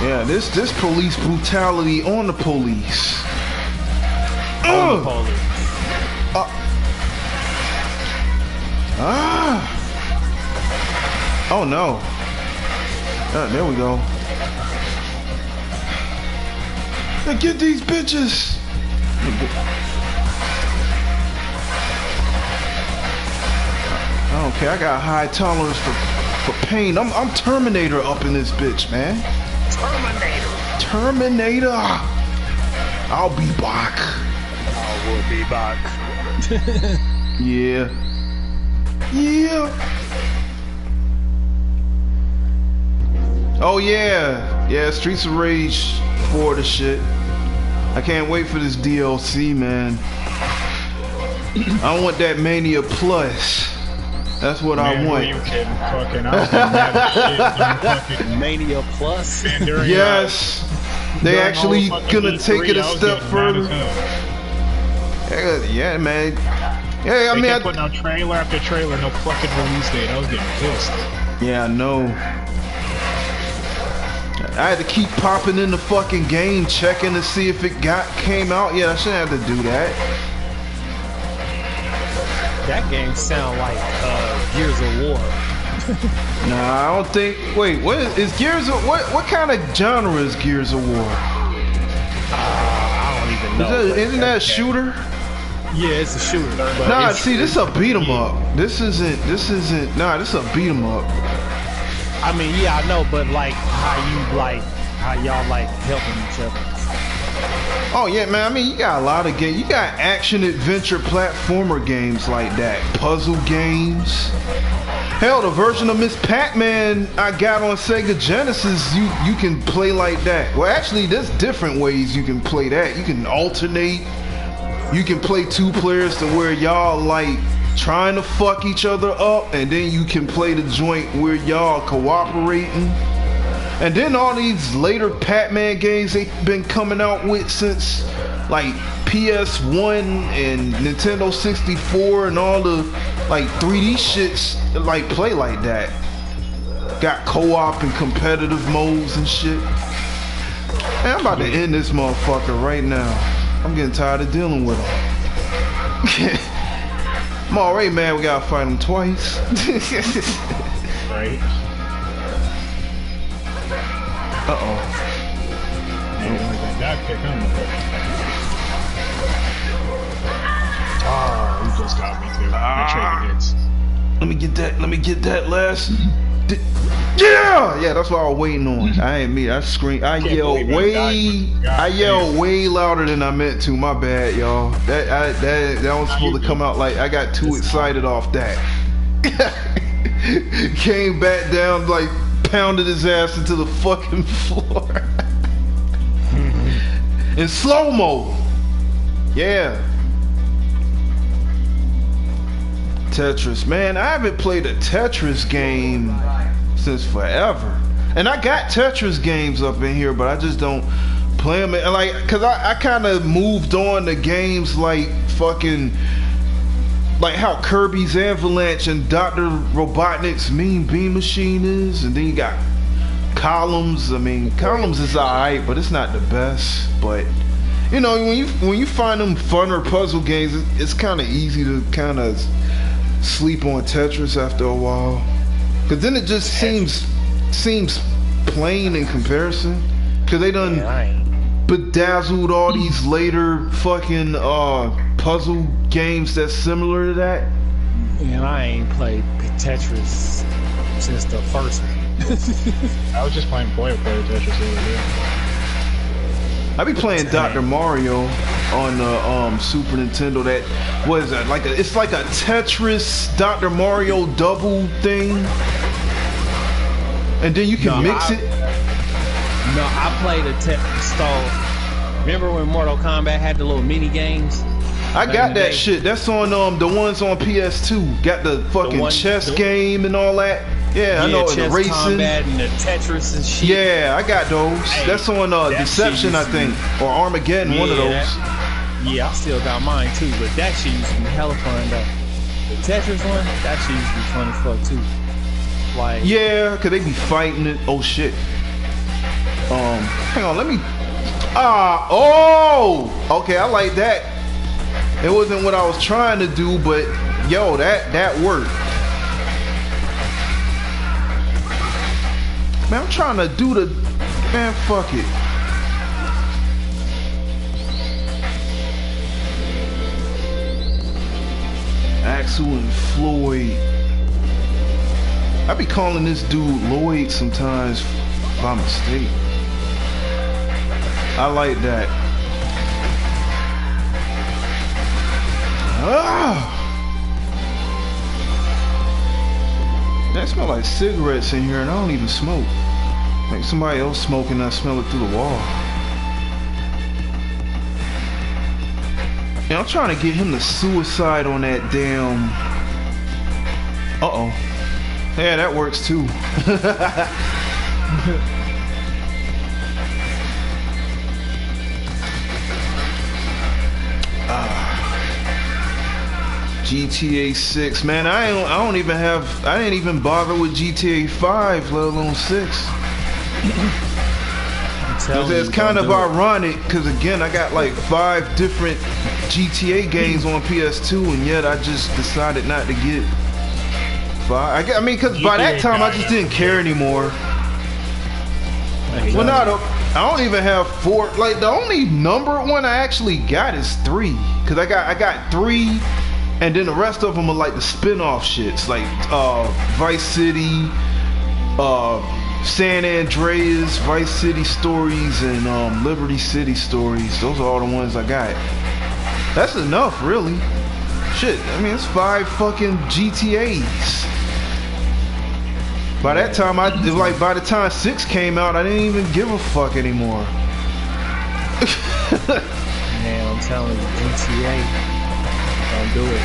Yeah, this police brutality on the police. On the police. Oh no. There we go. Now get these bitches. I don't care. I got high tolerance for pain. I'm Terminator up in this bitch, man. Terminator. I'll be back. I will be back. Yeah. Oh yeah, Streets of Rage 4 the shit. I can't wait for this DLC, man. I want that Mania Plus. That's what I want. You kidding? Fucking, I was mad as shit. Mania Plus. Yes, they actually gonna take it a step further. Yeah, man. Yeah, I mean, kept putting out trailer after trailer, no fucking release date. I was getting pissed. Yeah, I know. I had to keep popping in the fucking game, checking to see if it came out. Yeah, I shouldn't have to do that. That game sound like Gears of War. Nah, I don't think. Wait, what is Gears of? What kind of genre is Gears of War? I don't even know. Isn't that a shooter? Yeah, it's a shooter. Nah, see, this is a beat 'em up. This isn't. Nah, this is a beat 'em up. I mean, yeah, I know, but like how y'all like helping each other. Oh yeah, man. I mean, you got a lot of games. You got action adventure platformer games like that, puzzle games. Hell, the version of Miss Pac-Man I got on Sega Genesis, you can play like that. Well, actually, there's different ways you can play that. You can alternate. You can play two players to where y'all like trying to fuck each other up, and then you can play the joint where y'all cooperating. And then all these later Pac-Man games they've been coming out with since like PS1 and Nintendo 64 and all the like 3D shits that like play like that. Got co-op and competitive modes and shit. Man, I'm about to end this motherfucker right now. I'm getting tired of dealing with him. I'm already mad we gotta fight him twice. Right. Uh-oh. Oh, you just got me too. I traded hits. Let me get that last. Yeah, that's what I was waiting on. I ain't me. I screamed. I yelled way louder than I meant to. My bad, y'all. That was supposed to come out like I got too excited off that. Came back down, like pounded his ass into the fucking floor in slow mo. Yeah. Tetris, man, I haven't played a Tetris game since forever. And I got Tetris games up in here, but I just don't play them. Like, cause I kind of moved on to games like fucking, like how Kirby's Avalanche and Dr. Robotnik's Mean Bean Machine is, and then you got Columns. I mean, Columns is alright, but it's not the best. But you know, when you find them funner puzzle games, it's kind of easy to kind of sleep on Tetris after a while, because then it just seems plain in comparison. Because they done bedazzled all these later fucking puzzle games that's similar to that. And I ain't played Tetris since the first one. I was just playing Player Tetris the other day. I be playing Dr. Mario on the Super Nintendo. That what is that? It's like a Tetris Dr. Mario double thing, and then you can mix it. No, I played a Tetris style. Remember when Mortal Kombat had the little mini games? I got that shit. That's on the ones on PS2. Got the fucking chess game and all that. Yeah, I know, and the racing. Combat and the Tetris and shit. Yeah, I got those. Hey, that's on Deception, I think, or Armageddon, one of those. Yeah, I still got mine too, but that shit used to be hella fun though. The Tetris one, that shit used to be fun as fuck too. Like, yeah, cause they be fighting it. Oh shit. Hang on, let me. Okay, I like that. It wasn't what I was trying to do, but yo, that worked. Man, I'm trying to do the... Man, fuck it. Axel and Floyd. I be calling this dude Lloyd sometimes by mistake. I like that. That smell like cigarettes in here, and I don't even smoke. Like somebody else smoking, I smell it through the wall. And I'm trying to get him to suicide on that damn... Uh-oh. Yeah, that works too. GTA 6, man. I didn't even bother with GTA 5, let alone 6. It's kind of ironic, because again, I got like 5 different GTA games on PS2, and yet I just decided not to get 5. I mean, because by that time I just didn't care anymore. Well, no, I don't even have 4. Like, the only numbered one I actually got is 3, because I got 3. And then the rest of them are like the spin-off shits, like Vice City, San Andreas, Vice City Stories, and Liberty City Stories. Those are all the ones I got. That's enough, really. Shit, I mean, it's 5 fucking GTAs. By that time, by the time 6 came out, I didn't even give a fuck anymore. Man, I'm telling you, GTA. Don't do it.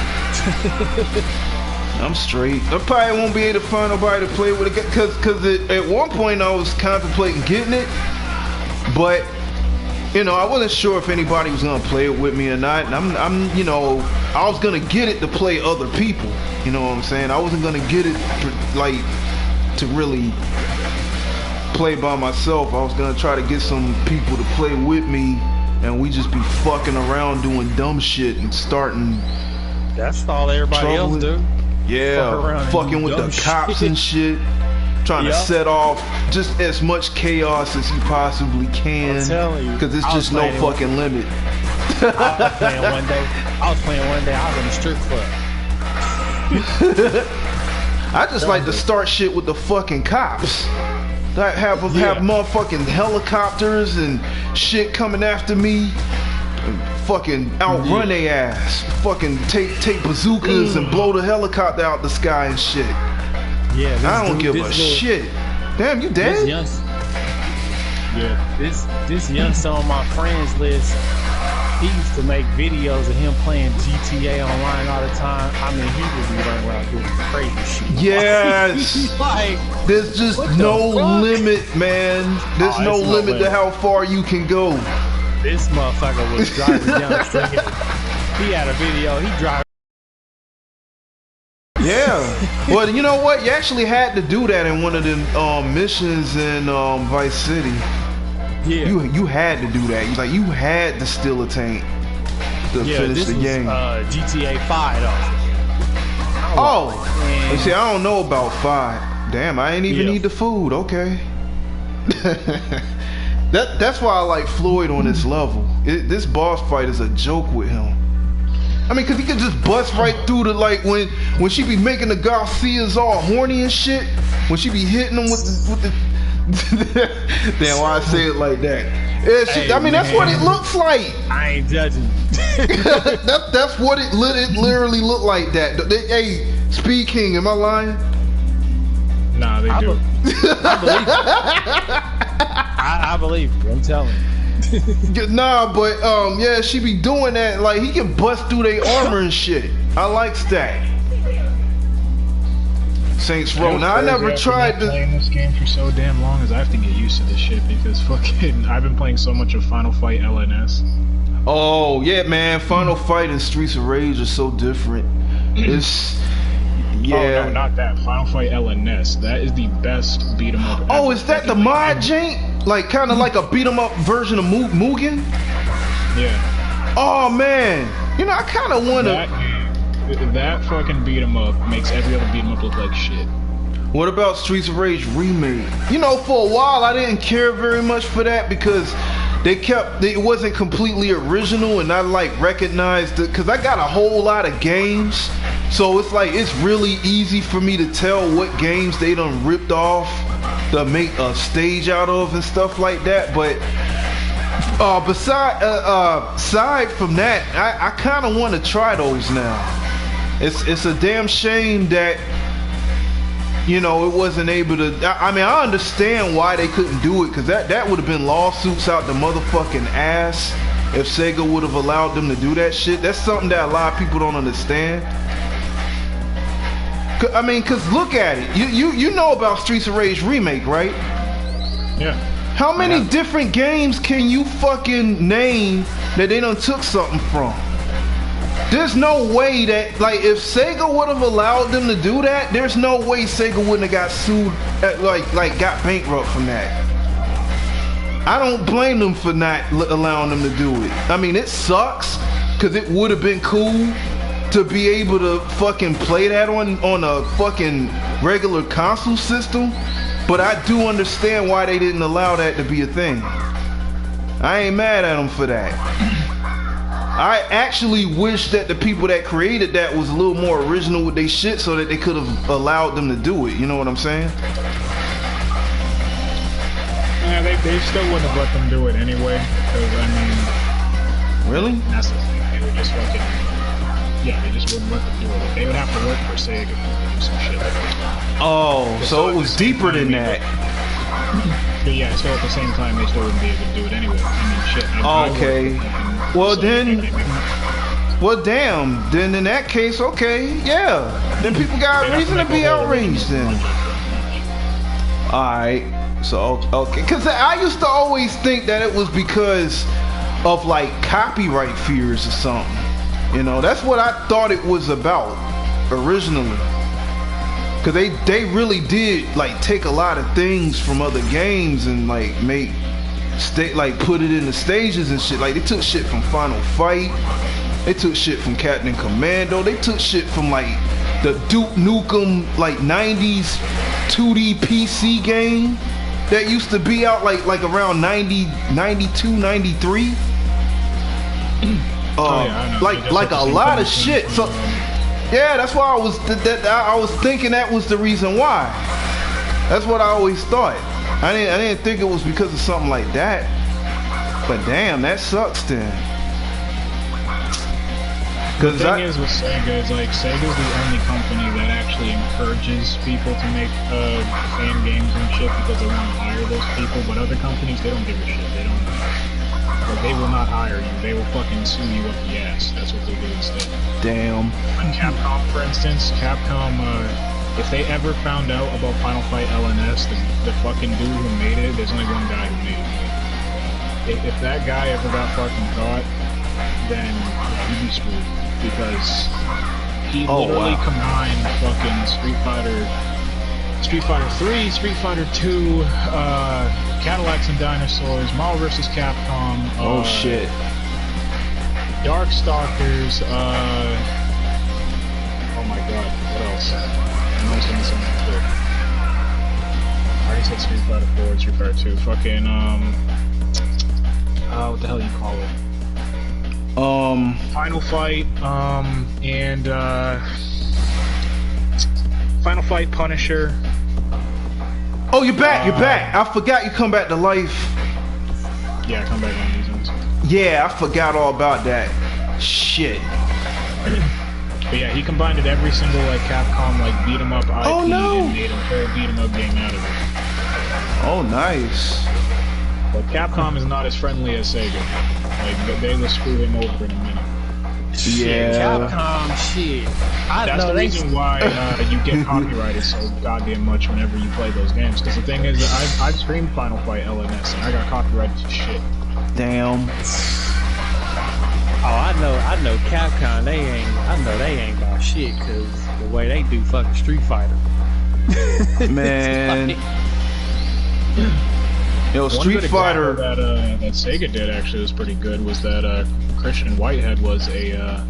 I'm straight. I probably won't be able to find nobody to play with it, because at one point I was contemplating getting it, but you know, I wasn't sure if anybody was gonna play it with me or not. And I'm you know, I was gonna get it to play other people. You know what I'm saying? I wasn't gonna get it like to really play by myself. I was gonna try to get some people to play with me, and we just be fucking around doing dumb shit and starting. That's all everybody else do. Yeah, fucking with the cops and shit. Trying to set off just as much chaos as you possibly can. I'm telling you. Because it's just no fucking limit. I was playing one day. I was in a strip club. I just like to start shit with the fucking cops. Like have motherfucking helicopters and shit coming after me. Fucking outrun they ass. Fucking take bazookas and blow the helicopter out the sky and shit. Yeah, I don't give a shit. Damn, you dead? This youngster on my friends list, he used to make videos of him playing GTA online all the time. I mean, he would be running around doing crazy shit. Yes. Like, there's just no limit, man. There's no limit to how far you can go. This motherfucker was driving down the street. He had a video. He driving. Yeah. Well, you know what? You actually had to do that in one of the missions in Vice City. Yeah. You had to do that. You had to steal a tank to finish the game. GTA 5 though. Oh. You see, I don't know about 5. Damn, I ain't even need the food. Okay. That's why I like Floyd on this level. This boss fight is a joke with him. I mean, cause he could just bust right through the, like, when she be making the Garcias all horny and shit, when she be hitting them with the damn, why I say it like that? Hey, I mean, that's what it looks like. I ain't judging. That's what it literally looked like. That. Hey, Speed King, am I lying? Nah, they do. I believe you. I'm telling you. Nah, but yeah, she be doing that. Like, he can bust through their armor and shit. I like that. Saints Row. Now, I never tried to playing this game for so damn long as I have to get used to this shit because fucking I've been playing so much of Final Fight LNS. Oh yeah, man, Final Fight and Streets of Rage are so different. It's yeah. Oh no, not that. Final Fight LNS. That is the best beat 'em up. Oh, is that the mod jank? Like kind of like a beat 'em up version of Mugen? Yeah. Oh man, you know I kind of want to. That fucking beat 'em up makes every other beat 'em up look like shit. What about Streets of Rage remake? You know, for a while I didn't care very much for that because it wasn't completely original, and I like recognized it because I got a whole lot of games, so it's like it's really easy for me to tell what games they done ripped off to make a stage out of and stuff like that. But aside from that, I kind of want to try those now. It's a damn shame that, you know, it wasn't able to. I mean, I understand why they couldn't do it, because that would have been lawsuits out the motherfucking ass if Sega would have allowed them to do that shit. That's something that a lot of people don't understand. I mean, because look at it. You know about Streets of Rage remake, right? Yeah. How many different games can you fucking name that they done took something from? There's no way that, like, if Sega would have allowed them to do that, there's no way Sega wouldn't have got sued, like got bankrupt from that. I don't blame them for not allowing them to do it. I mean, it sucks, because it would have been cool to be able to fucking play that on a fucking regular console system, but I do understand why they didn't allow that to be a thing. I ain't mad at them for that. I actually wish that the people that created that was a little more original with their shit so that they could have allowed them to do it. You know what I'm saying? Yeah, they still wouldn't have let them do it anyway. Because, I mean... Really? That's the thing. They would just fucking... Yeah, they just wouldn't let them do it. They would have to work for Sega to do some shit like that. Oh, so it was deeper than that. But yeah, so at the same time, they still wouldn't be able to do it anyway. I mean, shit. Okay. Well then, well damn. Then in that case, okay, yeah. Then people got reason to be outraged then. All right. So okay, because I used to always think that it was because of like copyright fears or something. You know, that's what I thought it was about originally. Cause they really did like take a lot of things from other games and like put it in the stages and shit. Like they took shit from Final Fight, they took shit from Captain Commando, they took shit from like the Duke Nukem like 90s 2D PC game that used to be out like around 90, 92, 93. Like a lot of shit. So yeah, that's why I was thinking that was the reason why. That's what I always thought. I didn't think it was because of something like that. But damn, that sucks then. The thing is with Sega is like Sega's the only company that actually encourages people to make fan games and shit because they want to hire those people. But other companies, they don't give a shit. They will not hire you. They will fucking sue you up the ass. That's what they do instead. Damn. Capcom, for instance, if they ever found out about Final Fight LNS, the fucking dude who made it, there's only one guy who made it. If that guy ever got fucking caught, then he'd be screwed. Because He literally combined fucking Street Fighter 3, Street Fighter 2, Cadillacs and Dinosaurs, Marvel vs. Capcom. Oh shit. Darkstalkers. Oh my god, what else? I know it's gonna sound quick. I already said Street Fighter 4, Street Fighter 2. Fucking what the hell do you call it? Final Fight, and Final Fight, Punisher. Oh, you're back, you're back. I forgot you come back to life. Yeah, I come back on these ones. Yeah, I forgot all about that. Shit. But yeah, he combined it every single like Capcom like beat 'em up IP and made a whole beat 'em up game out of it. Oh, nice. But Capcom is not as friendly as Sega. Like they will screw him over in a minute. Yeah. Capcom shit. That's the reason why you get copyrighted so goddamn much whenever you play those games. Because the thing is, I've streamed Final Fight LNS and I got copyrighted to shit. Damn. Oh, I know Capcom, they ain't about shit, cause the way they do fucking Street Fighter. Man. Yo, Street Fighter that Sega did actually was pretty good. Was that Christian Whitehead was a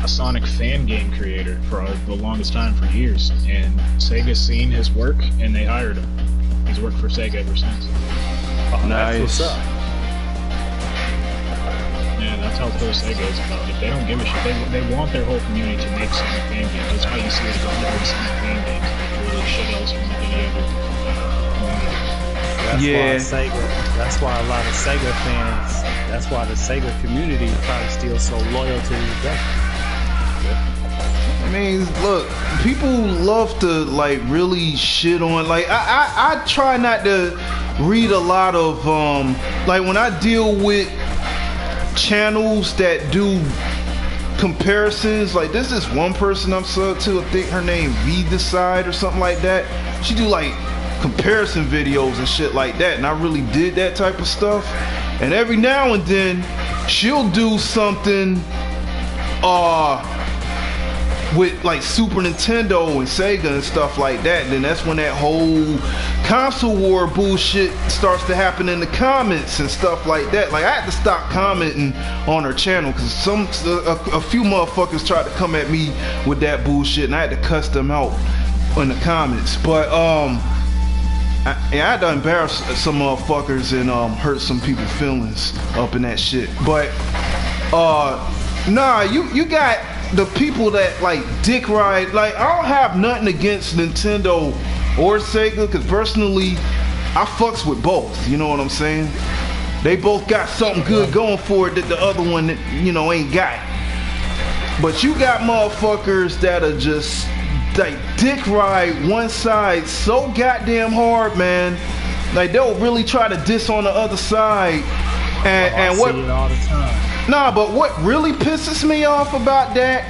Sonic fan game creator for the longest time, for years, and Sega's seen his work and they hired him. He's worked for Sega ever since. Oh, nice. That's what's up. Yeah, that's how cool Sega is about it. They don't give a shit. They want their whole community to make Sonic fan games. That's why you see like 100 Sonic fan games. Like really shit else from like any other community. That's why a lot of Sega fans, that's why the Sega community is probably still so loyal to this day. I mean, look, people love to like really shit on. Like I try not to read a lot of like when I deal with channels that do comparisons. Like this is one person I'm subbed to. I think her name V Decide or something like that. She do like comparison videos and shit like that, and I really did that type of stuff. And every now and then she'll do something with like Super Nintendo and Sega and stuff like that, and then that's when that whole console war bullshit starts to happen in the comments and stuff like that. Like I had to stop commenting on her channel because a few motherfuckers tried to come at me with that bullshit, and I had to cuss them out in the comments. But I had to embarrass some motherfuckers and hurt some people's feelings up in that shit. But nah, you got the people that like dick ride. Like I don't have nothing against Nintendo or Sega, because personally I fucks with both. You know what I'm saying? They both got something good going for it that the other one, you know, ain't got. But you got motherfuckers that are just like dick ride one side so goddamn hard, man. Like they'll really try to diss on the other side. And what? See it all the time. Nah, but what really pisses me off about that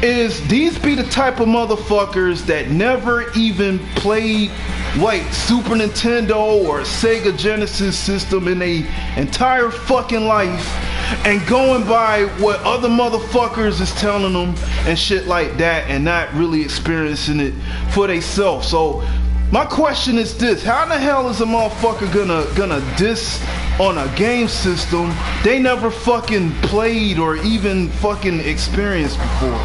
is these be the type of motherfuckers that never even played like Super Nintendo or Sega Genesis system in their entire fucking life, and going by what other motherfuckers is telling them and shit like that, and not really experiencing it for themselves. So my question is this: how in the hell is a motherfucker gonna diss on a game system they never fucking played or even fucking experienced before?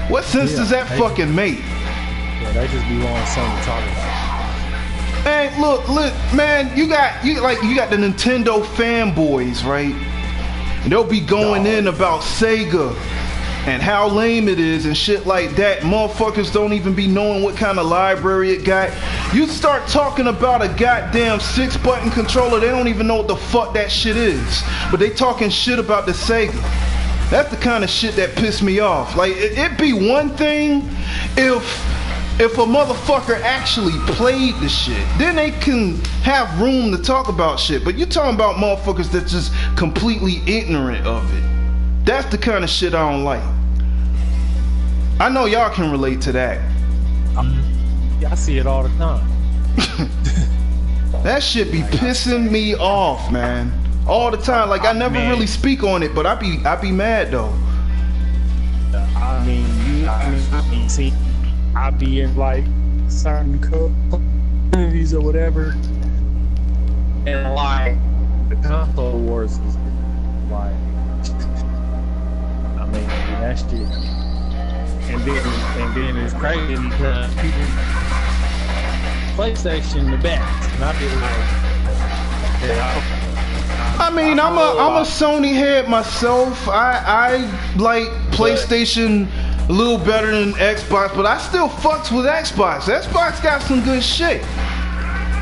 What sense does that fucking make? Yeah, they just be wanting something to talk about. Man, look, man, you got the Nintendo fanboys, right? And they'll be going in about Sega and how lame it is and shit like that. Motherfuckers don't even be knowing what kind of library it got. You start talking about a goddamn 6-button controller, they don't even know what the fuck that shit is. But they talking shit about the Sega. That's the kind of shit that pissed me off. Like, it'd be one thing if a motherfucker actually played the shit. Then they can have room to talk about shit. But you're talking about motherfuckers that's just completely ignorant of it. That's the kind of shit I don't like. I know y'all can relate to that. Yeah, I see it all the time. That shit be pissing me off, man. All the time. Like I never really speak on it, but I be mad though. see, I be in like certain communities or whatever, and like the console wars is like, I mean, that shit. And then it's crazy because people PlayStation the best, and I be like, yeah, I mean, I'm a Sony head myself. I like PlayStation a little better than Xbox, but I still fucks with Xbox. Xbox got some good shit.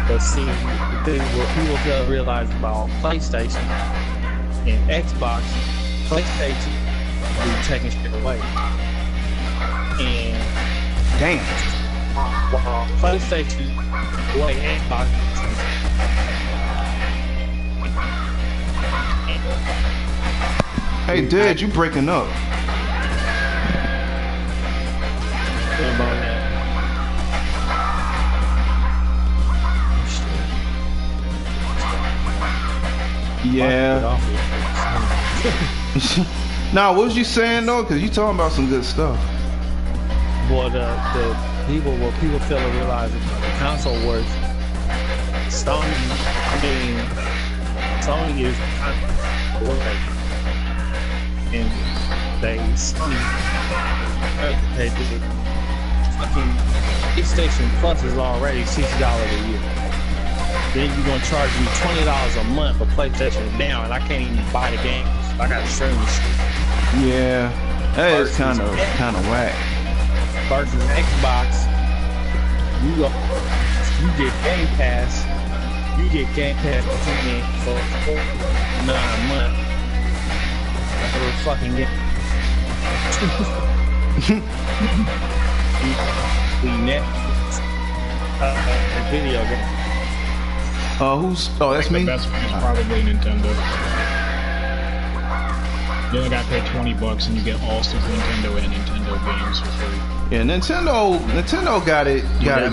But see, the thing what people fail to realize about PlayStation and Xbox, PlayStation be taking shit away. And damn, while PlayStation away Xbox. Hey, Dad, you breaking up? Yeah. Nah, what was you saying though? Cause you talking about some good stuff. Well, what people fail to realize is the console wars. Sony is and they did fucking PlayStation Plus is already $60 a year. Then you're gonna charge me $20 a month for PlayStation now, and I can't even buy the games. I gotta stream this shit. Yeah, that is kind of whack. Versus Xbox, you get Game Pass. You get Game Pass for 9 months. That's what fucking get. We Netflix. Video game. That's me? The best one is probably Nintendo. You only gotta pay $20 and you get all Super Nintendo and Nintendo games for free. Yeah, Nintendo got it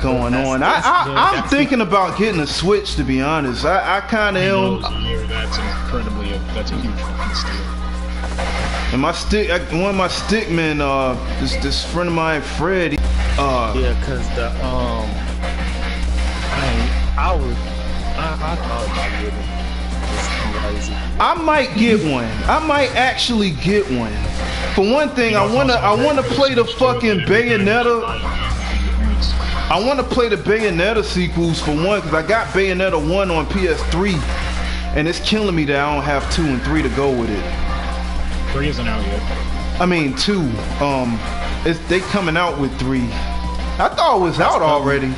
going on. I'm thinking about getting a Switch, to be honest. I kind of am. That's a huge fucking steal. And one of my stickmen, this friend of mine, Fred. Yeah, cause I thought about getting it. I might get one. I might actually get one. For one thing, I wanna play the fucking Bayonetta. I wanna play the Bayonetta sequels for one, cause I got Bayonetta 1 on PS3, and it's killing me that I don't have 2 and 3 to go with it. 3 isn't out yet. I mean 2. They coming out with 3. I thought it was out already.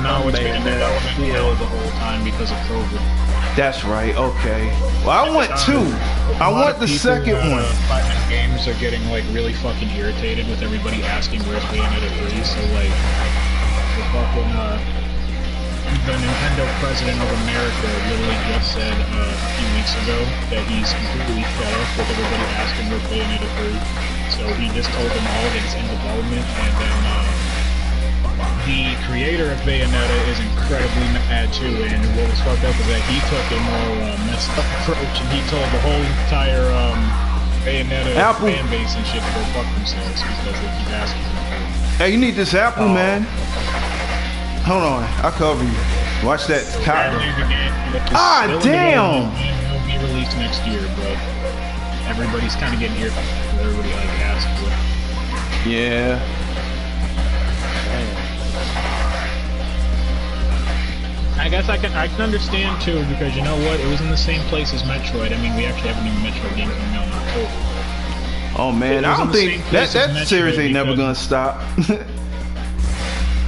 No, it's been in development the whole time because of COVID. That's right. Okay. Well, I want 2. I want the second one. Games are getting like really fucking irritated with everybody asking where's Bayonetta 3. So like, the Nintendo president of America literally just said a few weeks ago that he's completely fed up with everybody asking where's Bayonetta 3. So he just told them all that it's in development, and then the creator of Bayonetta is incredibly mad too, and what was fucked up is that he took a more messed up approach, and he told the whole entire Bayonetta fan base and shit to go fuck themselves because they keep asking him. Hey, you need this apple, man. Hold on, I'll cover you. Watch that cop. Damn! It'll be released next year, but everybody's kind of getting irritated because everybody like asks for it. Yeah. I guess I can understand too, because you know what? It was in the same place as Metroid. I mean, we actually have a new Metroid game coming out in October. Oh man, I don't think that series ain't never gonna stop.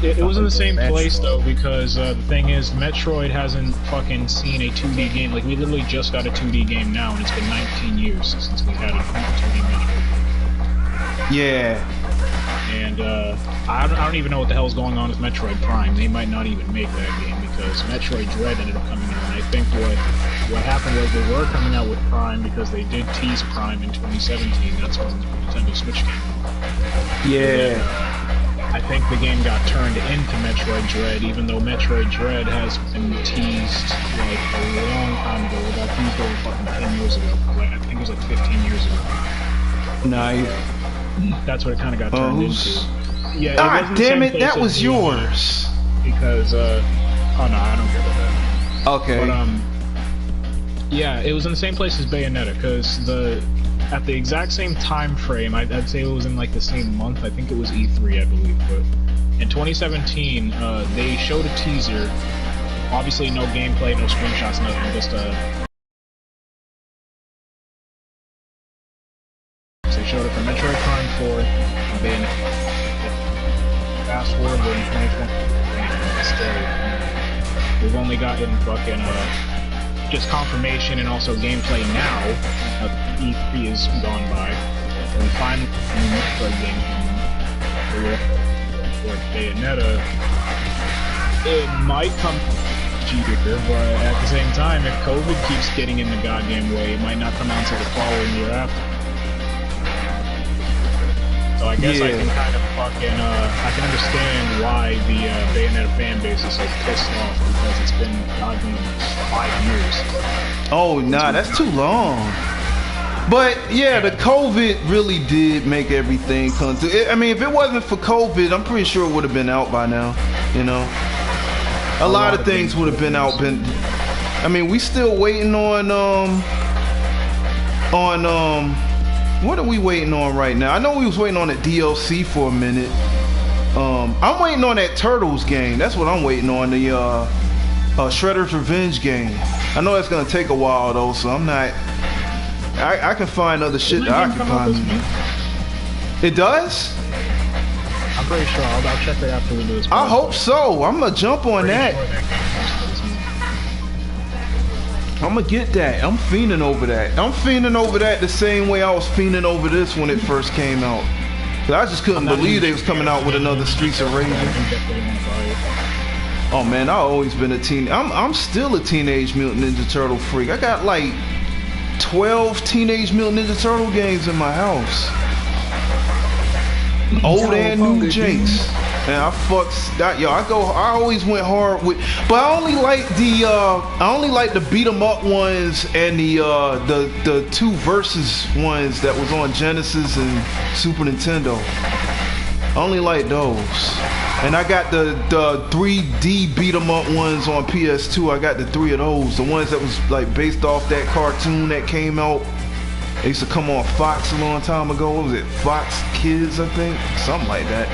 It was in the same place though, because the thing is, Metroid hasn't fucking seen a 2D game. Like, we literally just got a 2D game now, and it's been 19 years since we had a 2D Metroid. Yeah. And I don't even know what the hell's going on with Metroid Prime. They might not even make that game because Metroid Dread ended up coming out. And I think what happened was they were coming out with Prime because they did tease Prime in 2017. That's when Nintendo Switch came out. Yeah. I think the game got turned into Metroid Dread, even though Metroid Dread has been teased like a long time ago. It got teased over fucking 10 years ago. Like, I think it was like 15 years ago. Nice. That's what it kind of got turned into. Yeah. Ah, damn it! That was yours. Because oh no, I don't care about that. Okay. But yeah, it was in the same place as Bayonetta, because at the exact same time frame, I'd say it was in like the same month. I think it was E3, I believe. But in 2017, they showed a teaser. Obviously, no gameplay, no screenshots, nothing. Just they showed it for Metroid Prime 4 and Bayonetta. Fast forward, we're in 2020. We've only gotten fucking just confirmation and also gameplay now. E3 is gone by. And we finally have a Metroid game for Bayonetta. It might come cheaper, but at the same time, if COVID keeps getting in the goddamn way, it might not come out until the following year after. So I guess I can kind of fucking, I can understand why the Bayonetta fan base is so pissed off, because it's been goddamn 5 years. Oh, nah, that's too long. But yeah, the COVID really did make everything come to. I mean, if it wasn't for COVID, I'm pretty sure it would have been out by now. You know, a lot of things would have been out. I mean, we still waiting on what are we waiting on right now? I know we was waiting on the DLC for a minute. I'm waiting on that Turtles game. That's what I'm waiting on, the Shredder's Revenge game. I know that's gonna take a while though, so I'm not. I can find other shit that I can find. It does? I'm pretty sure. I'll check it after we do this. I hope so. I'm gonna jump on that. I'm gonna get that. I'm fiending over that. I'm fiending over that the same way I was fiending over this when it first came out. I just couldn't believe they was coming out with another Streets of Rage. Oh man, I've always been a teen. I'm still a Teenage Mutant Ninja Turtle freak. I got like 12 Teenage Mutant Ninja Turtle games in my house. Old and new Jinx. And I fucks that, yo. I always went hard with, but I only like the beat 'em up ones and the 2 versus ones that was on Genesis and Super Nintendo. I only like those. And I got the 3D beat 'em up ones on PS2. I got the 3 of those. The ones that was like based off that cartoon that came out. They used to come on Fox a long time ago. What was it? Fox Kids, I think? Something like that.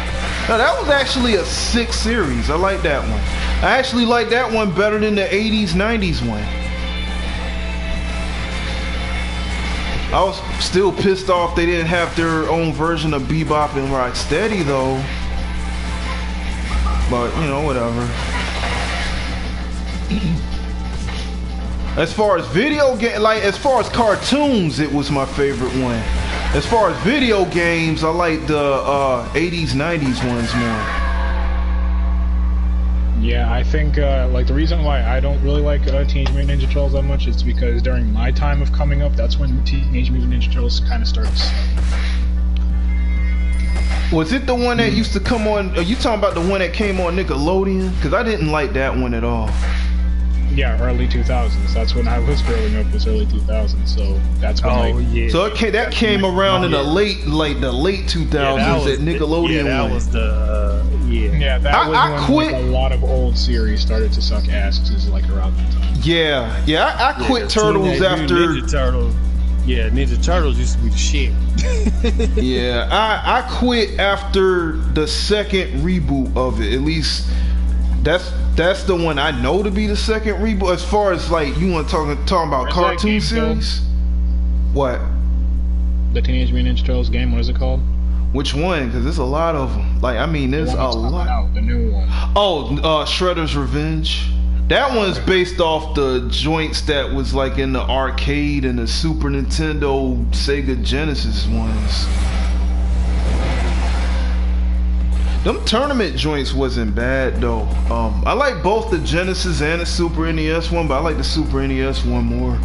Now, that was actually a sick series. I like that one. I actually like that one better than the 80s, 90s one. I was still pissed off they didn't have their own version of Bebop and Rocksteady, though. But, you know, whatever. As far as video game, like as far as cartoons, it was my favorite one. As far as video games, I like the 80s, 90s ones more. Yeah, I think like the reason why I don't really like Teenage Mutant Ninja Turtles that much is because during my time of coming up, that's when Teenage Mutant Ninja Turtles kind of starts. Was it the one that used to come on? Are you talking about the one that came on Nickelodeon? Because I didn't like that one at all. Yeah, early 2000s. That's when I was growing up. Was early 2000s. So that's when. Yeah. So that came around in the late 2000s. That Nickelodeon that one. was the Yeah, that was when like, a lot of old series started to suck ass. Is like around that time. Yeah. I quit Turtles after. Ninja Turtles. Yeah, Ninja Turtles used to be the shit. Yeah, I quit after the second reboot of it. At least that's the one I know to be the second reboot. As far as like you want to talk about cartoon series, what? The Teenage Mutant Ninja Turtles game. What is it called? Which one? Because there's a lot of them. Like I mean, there's a lot. Out, the new one. Oh, Shredder's Revenge. That one's based off the joints that was like in the arcade and the Super Nintendo, Sega Genesis ones. Them tournament joints wasn't bad though. I like both the Genesis and the Super NES one, but I like the Super NES one more.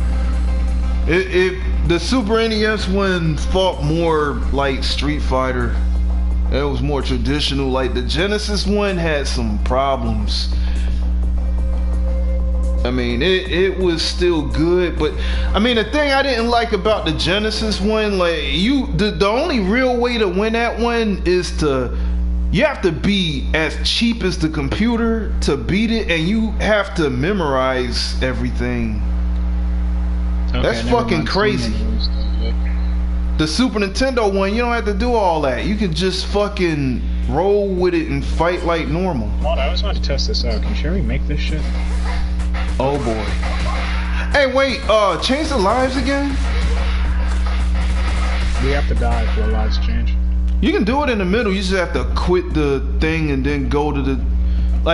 The Super NES one fought more like Street Fighter. It was more traditional. Like the Genesis one had some problems. I mean, it was still good, but I mean, the thing I didn't like about the Genesis one, like the only real way to win that one is you have to be as cheap as the computer to beat it, and you have to memorize everything. Okay, that's fucking crazy. The Super Nintendo one, you don't have to do all that. You can just fucking roll with it and fight like normal. Well, I was about to test this out. Can Sherry make this shit? Oh boy. Hey, wait, change the lives again? We have to die for our lives to change. You can do it in the middle. You just have to quit the thing and then go to the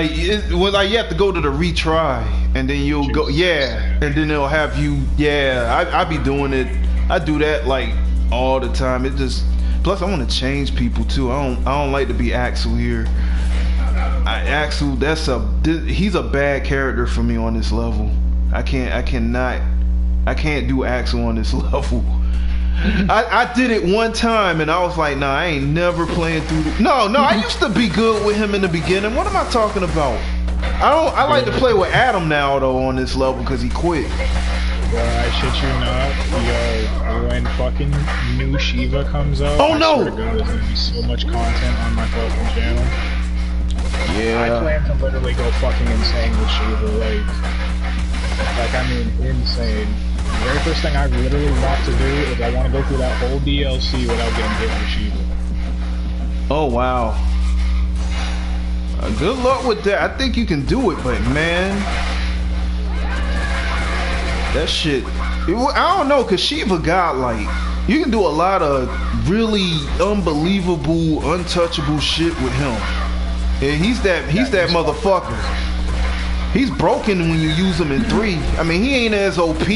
you have to go to the retry and then you'll go, yeah, and then it'll have you, yeah. I be doing it. I do that like all the time. It just, plus I want to change people too. I don't like to be Axel here. Axel, he's a bad character for me on this level. I can't do Axel on this level. I did it one time and I was like, nah, I ain't never playing through No, I used to be good with him in the beginning. What am I talking about? I like to play with Adam now though on this level because he quit. Bro, I shit you not, yo, when fucking new Shiva comes out, oh no! I swear to God, there's gonna be so much content on my fucking channel. Yeah. I plan to literally go fucking insane with Shiva, like I mean insane. The very first thing I literally want to do is I want to go through that whole DLC without getting hit with Shiva. Oh wow. Good luck with that. I think you can do it, but man, that shit, I don't know, cause Shiva got like, you can do a lot of really unbelievable, untouchable shit with him. And he's that motherfucker. He's broken when you use him in 3. I mean, he ain't as OP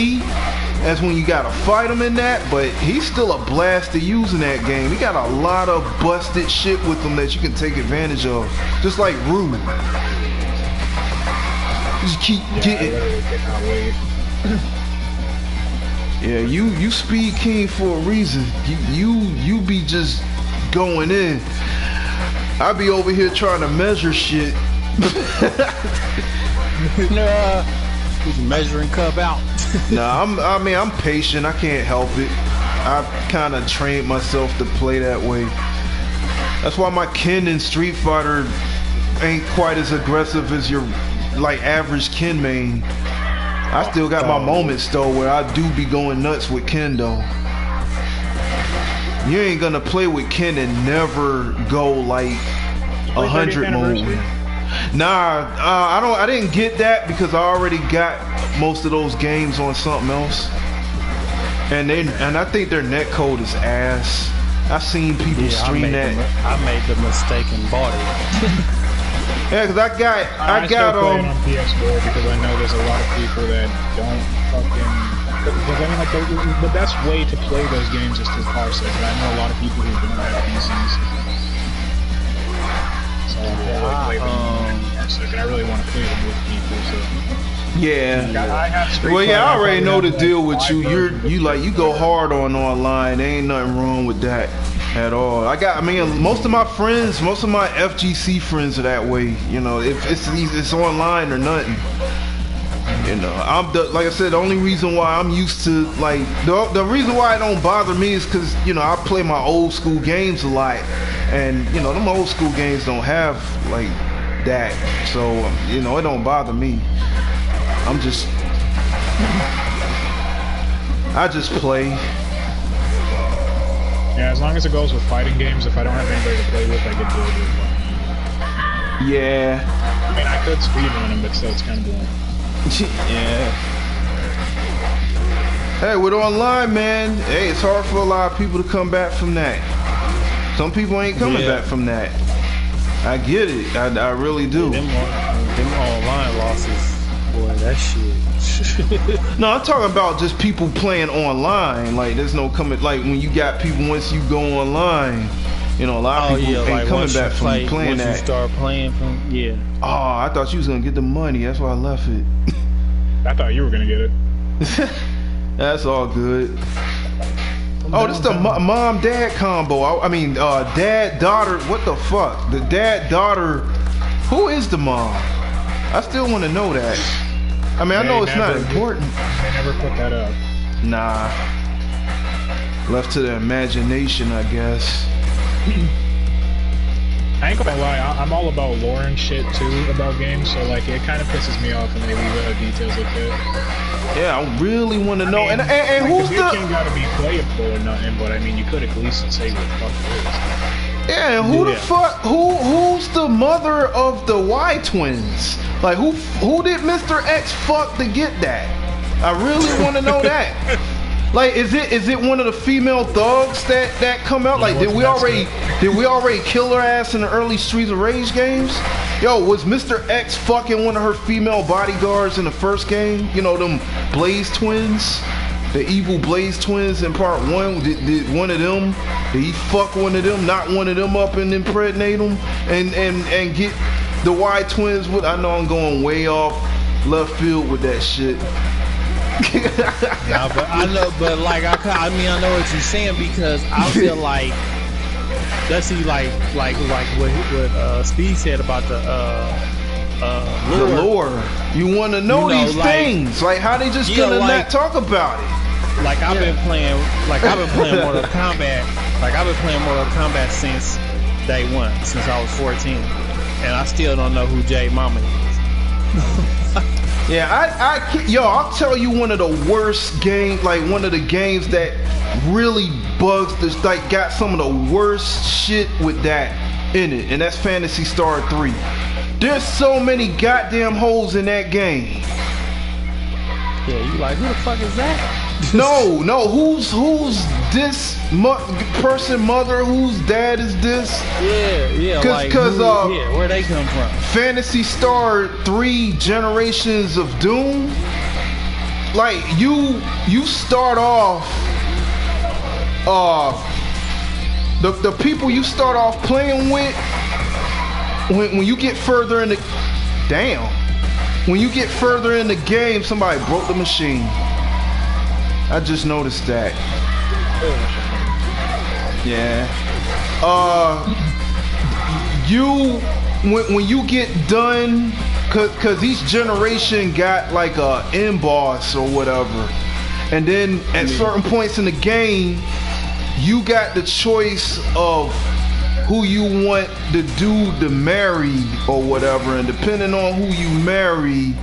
as when you gotta fight him in that, but he's still a blast to use in that game. He got a lot of busted shit with him that you can take advantage of. Just like Rue. Just keep getting. Yeah, you Speed King for a reason. You be just going in. I be over here trying to measure shit. Nah, he's measuring cup out. Nah, I'm patient. I can't help it. I kind of trained myself to play that way. That's why my kin in Street Fighter ain't quite as aggressive as your like average kin main. I still got my moments though where I do be going nuts with Ken though. You ain't gonna play with Ken and never go like 100 mode. Nah, I didn't get that because I already got most of those games on something else. And I think their netcode is ass. I've seen people stream that. I made the mistake and bought it. Yeah, cause I got on PS4 because I know there's a lot of people that don't fucking. Because I mean, like the best way to play those games is through parsec. But I know a lot of people who don't have PCs. So I play them in parsec, and I really want to play them with people. So. Yeah. Well, yeah, I already know the deal with you. You go hard on online. There ain't nothing wrong with that at all. I mean, most of my friends, most of my FGC friends are that way. You know, if it's online or nothing. You know, like I said, the only reason why I'm used to like the reason why it don't bother me is because you know I play my old school games a lot, and you know them old school games don't have like that, so you know it don't bother me. I just play. Yeah, as long as it goes with fighting games, if I don't have anybody to play with, I get bored with them. Yeah. I mean, I could speedrun them, but still, it's kind of boring. Yeah. Hey, with online, man, hey, it's hard for a lot of people to come back from that. Some people ain't coming back from that. I get it. I really do. Them online losses. Boy, that shit. No, I'm talking about just people playing online. Like, there's no coming. Like, when you got people once you go online, you know, a lot of people ain't like coming back from playing that. Once you start playing from, Oh, I thought you was gonna get the money. That's why I left it. I thought you were gonna get it. That's all good. Oh, this is the mom-dad combo. I mean, dad-daughter. What the fuck? The dad-daughter. Who is the mom? I still want to know that. I mean, I know it's not important. They never put that up. Nah. Left to the imagination, I guess. I ain't gonna lie, I'm all about lore and shit too about games, so like it kind of pisses me off when they leave out details like that. Yeah, I really want to know. I mean, and like, who's the the? game gotta be playable or nothing, but I mean, you could at least say what the fuck it is. Yeah, and who the fuck? Who's the mother of the Y twins? Like who did Mr. X fuck to get that? I really want to know that. Like, is it one of the female thugs that come out? Like, did we already kill her ass in the early Streets of Rage games? Yo, was Mr. X fucking one of her female bodyguards in the first game? You know, them Blaze twins, the evil Blaze twins in part 1. Did one of them? Did he fuck one of them? Not one of them up and impregnate them and get the Y twins with? I know I'm going way off left field with that shit. Nah, but I know, but like I mean, I know what you're saying because I feel like let's see, like what Speed said about the lore. You want to know these things, like how they just gonna not talk about it. Like I've been playing Mortal Kombat. Like I've been playing Mortal Kombat since day one, since I was 14, and I still don't know who Jay Mama is. Yeah, I'll tell you one of the worst games, like one of the games that really bugs this, like got some of the worst shit with that in it, and that's Phantasy Star 3. There's so many goddamn holes in that game. Yeah, you like, who the fuck is that? No, who's this person mother? Whose dad is this? Yeah, Cause where they come from? Phantasy Star 3 Generations of Doom. Like you start off, the people you start off playing with, when you get further in the, when you get further in the game, somebody broke the machine. I just noticed that. Yeah. When you get done, cause each generation got like a end boss or whatever, and then at certain points in the game, you got the choice of who you want the dude to marry or whatever, and depending on who you marry,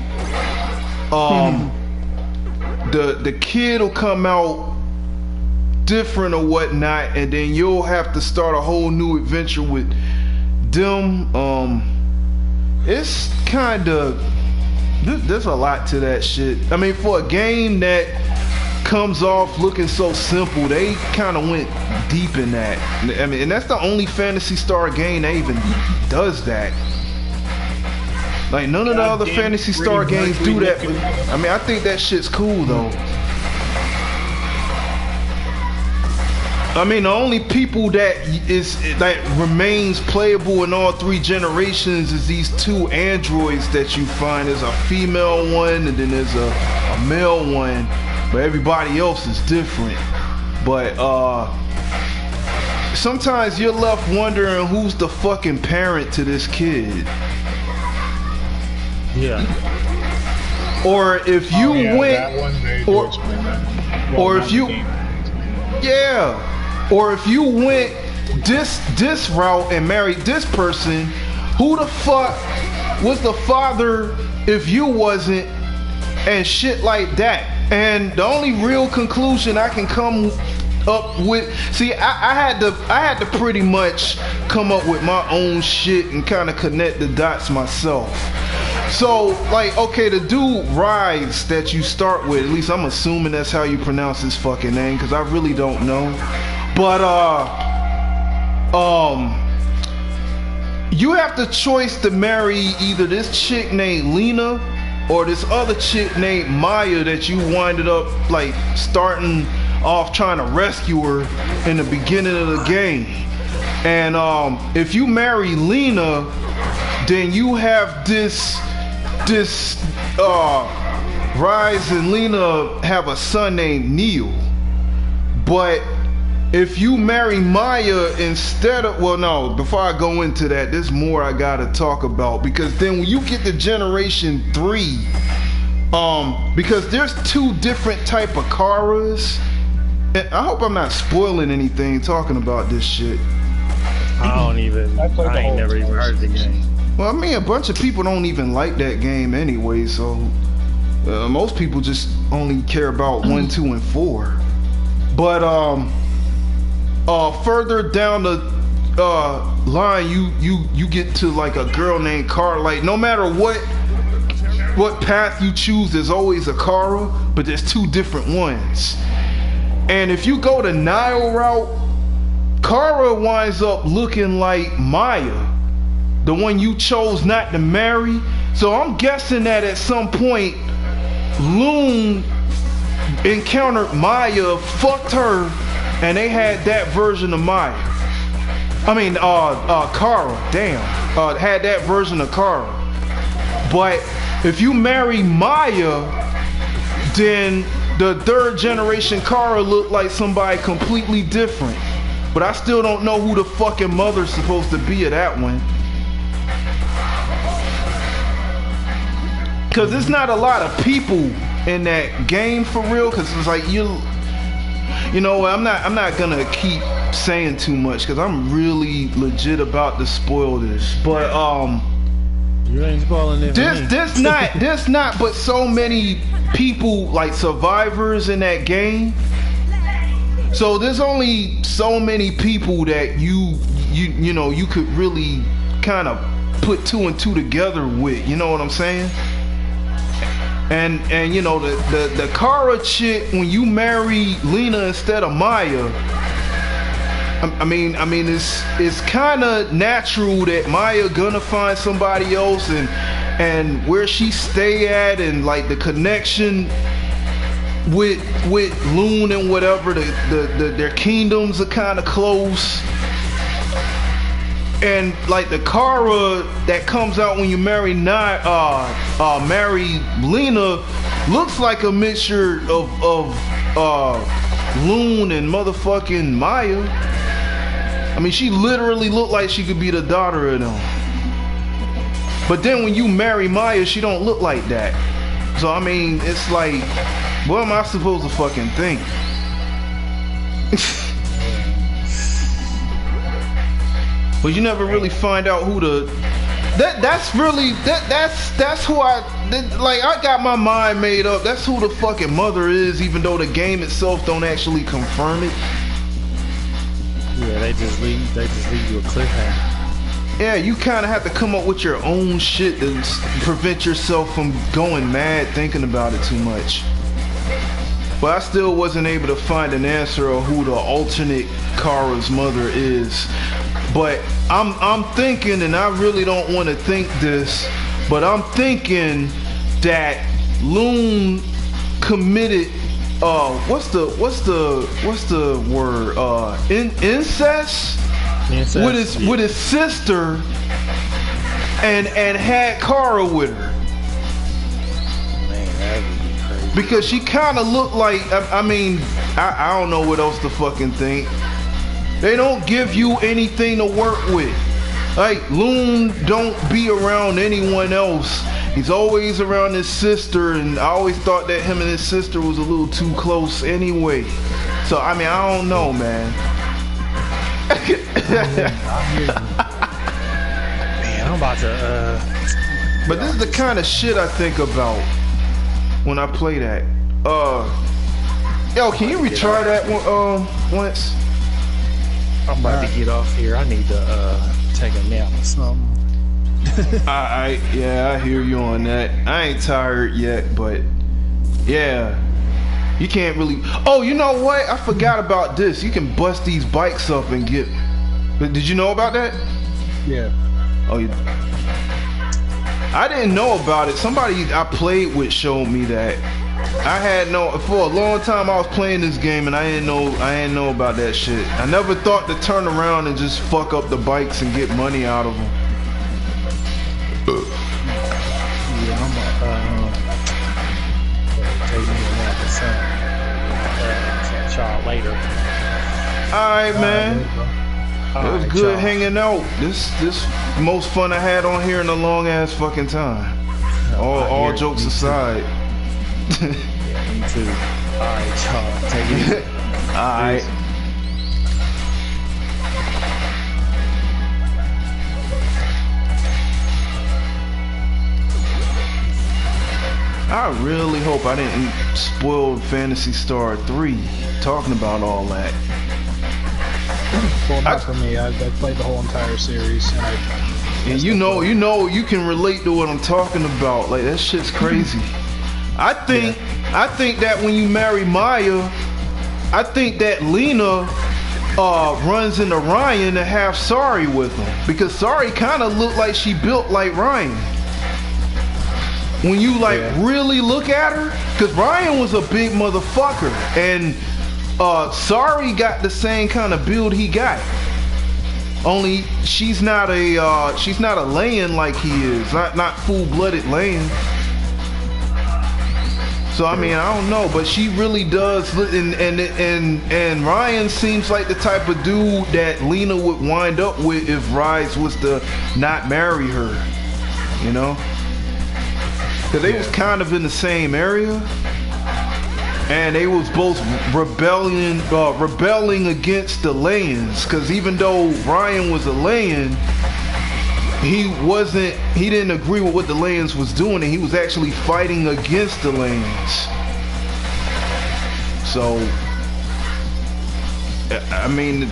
the kid will come out different or whatnot, and then you'll have to start a whole new adventure with them. It's kind of, there's a lot to that shit. I mean, for a game that comes off looking so simple, they kind of went deep in that. I mean, and that's the only Phantasy Star game that even does that. Like, none of the other Phantasy Star games do that. I mean, I think that shit's cool, though. I mean, the only people that remains playable in all 3 generations is these 2 androids that you find. There's a female one, and then there's a male one. But everybody else is different. But, sometimes you're left wondering who's the fucking parent to this kid. Yeah. Or if you went, or if you, or if you went this route and married this person, who the fuck was the father if you wasn't, and shit like that. And the only real conclusion I can come up with, see, I had to pretty much come up with my own shit and kind of connect the dots myself. So, like, okay, the dude Rise that you start with, at least I'm assuming that's how you pronounce his fucking name, because I really don't know. But, you have the choice to marry either this chick named Lena or this other chick named Maya that you winded up, like, starting off trying to rescue her in the beginning of the game. And, if you marry Lena, then you have this Rise and Lena have a son named Neil. But if you marry Maya instead of, well, no, before I go into that, there's more I gotta talk about, because then when you get to Generation 3, Because there's two different type of Karas. And I hope I'm not spoiling anything talking about this shit. I ain't never even heard of the game. Well, I mean, a bunch of people don't even like that game anyway, so most people just only care about 1, 2, and 4. But further down the line, you get to like a girl named Kara. Like, no matter what path you choose, there's always a Kara, but there's two different ones. And if you go the Nile route, Kara winds up looking like Maya, the one you chose not to marry. So I'm guessing that at some point, Loon encountered Maya, fucked her, and they had that version of Maya. I mean, Kara, damn. Had that version of Kara. But if you marry Maya, then the third generation Kara looked like somebody completely different. But I still don't know who the fucking mother's supposed to be of that one. Cause there's not a lot of people in that game for real. Cause it's like you know, I'm not gonna keep saying too much. Cause I'm really legit about to spoil this. But you ain't spoiling it. There's not but so many people like survivors in that game. So there's only so many people that you know you could really kind of put 2 and 2 together with. You know what I'm saying? And you know the Kara chick, when you marry Lena instead of Maya, I mean it's kind of natural that Maya gonna find somebody else, and where she stay at, and like the connection with Loon and whatever, their kingdoms are kind of close. And like the Kara that comes out when you marry Lena looks like a mixture of Loon and motherfucking Maya. I mean, she literally looked like she could be the daughter of them. But then when you marry Maya, she don't look like that. So I mean, it's like, what am I supposed to fucking think? But you never really find out who that's who I got my mind made up. That's who the fucking mother is, even though the game itself don't actually confirm it. Yeah, they just leave you a cliffhanger. Yeah, you kind of have to come up with your own shit to prevent yourself from going mad thinking about it too much. But I still wasn't able to find an answer of who the alternate Kara's mother is. But I'm thinking, and I really don't want to think this, but I'm thinking that Loon committed what's the word? Incest with his sister, and had Kara with her. Man, that would be crazy. Because she kind of looked like, I mean, I don't know what else to fucking think. They don't give you anything to work with. Like, Loon don't be around anyone else. He's always around his sister, and I always thought that him and his sister was a little too close anyway. So, I mean, I don't know, man. Man, I'm about to, But this is the kind of shit I think about when I play that. Yo, can you retry that one, once? I'm about to get off here. I need to take a nap or something. Yeah, I hear you on that. I ain't tired yet, but yeah, you can't really. Oh, you know what? I forgot about this. You can bust these bikes up and get. Did you know about that? Yeah. Oh, you. I didn't know about it. Somebody I played with showed me that. I had for a long time I was playing this game and I didn't know about that shit. I never thought to turn around and just fuck up the bikes and get money out of them. Yeah, I'm take me a nap or something. Catch y'all later. Alright, man. It was good hanging out. This the most fun I had on here in a long ass fucking time. All jokes aside. Me too. Alright, y'all. Take it easy. Alright. I really hope I didn't spoil Phantasy Star 3 talking about all that. Well, not for me. I played the whole entire series, and you know, you can relate to what I'm talking about. Like, that shit's crazy. I think that when you marry Maya, I think that Lena runs into Ryan and have Sari with him, because Sari kind of looked like she built like Ryan. When you really look at her, because Ryan was a big motherfucker, and Sari got the same kind of build he got. Only she's not a Laiyan like he is, not full-blooded Laiyan. So I mean, I don't know, but she really does, and Ryan seems like the type of dude that Lena would wind up with if Rise was to not marry her, you know? Because they was kind of in the same area, and they was both rebelling against the Layians. Because even though Ryan was a Laiyan, he didn't agree with what the Layans was doing, and he was actually fighting against the Layans. So, I mean,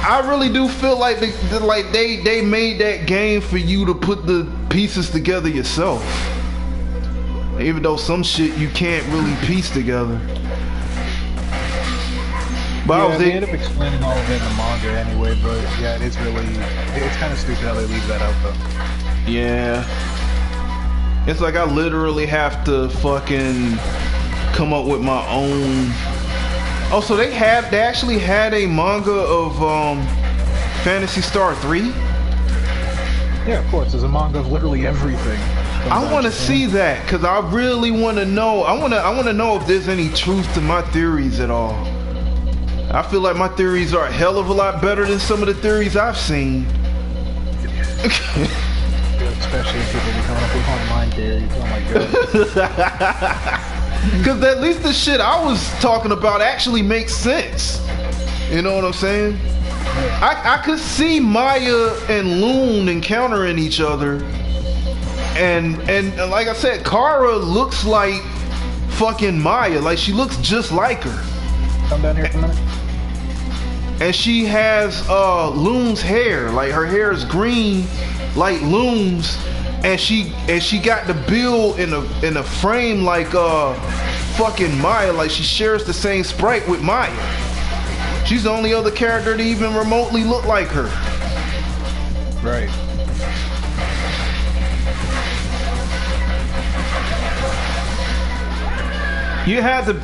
I really do feel like they made that game for you to put the pieces together yourself. Even though some shit you can't really piece together. But they end up explaining all of it in the manga anyway, but yeah, it's kind of stupid how they leave that out though. Yeah. It's like I literally have to fucking come up with my own. Oh, so they actually had a manga of Phantasy Star 3? Yeah, of course, there's a manga of literally everything. I want to see that, because I really want to know. I want to know if there's any truth to my theories at all. I feel like my theories are a hell of a lot better than some of the theories I've seen. Especially if people be coming up with online theories. Oh my god. Because at least the shit I was talking about actually makes sense. You know what I'm saying? I could see Maya and Loon encountering each other. And like I said, Kara looks like fucking Maya. Like, she looks just like her. Come down here for a minute. And she has Loon's hair. Like, her hair is green like Loon's, and she got the build in a frame like fucking Maya. Like, she shares the same sprite with Maya. She's the only other character to even remotely look like her. Right. You have to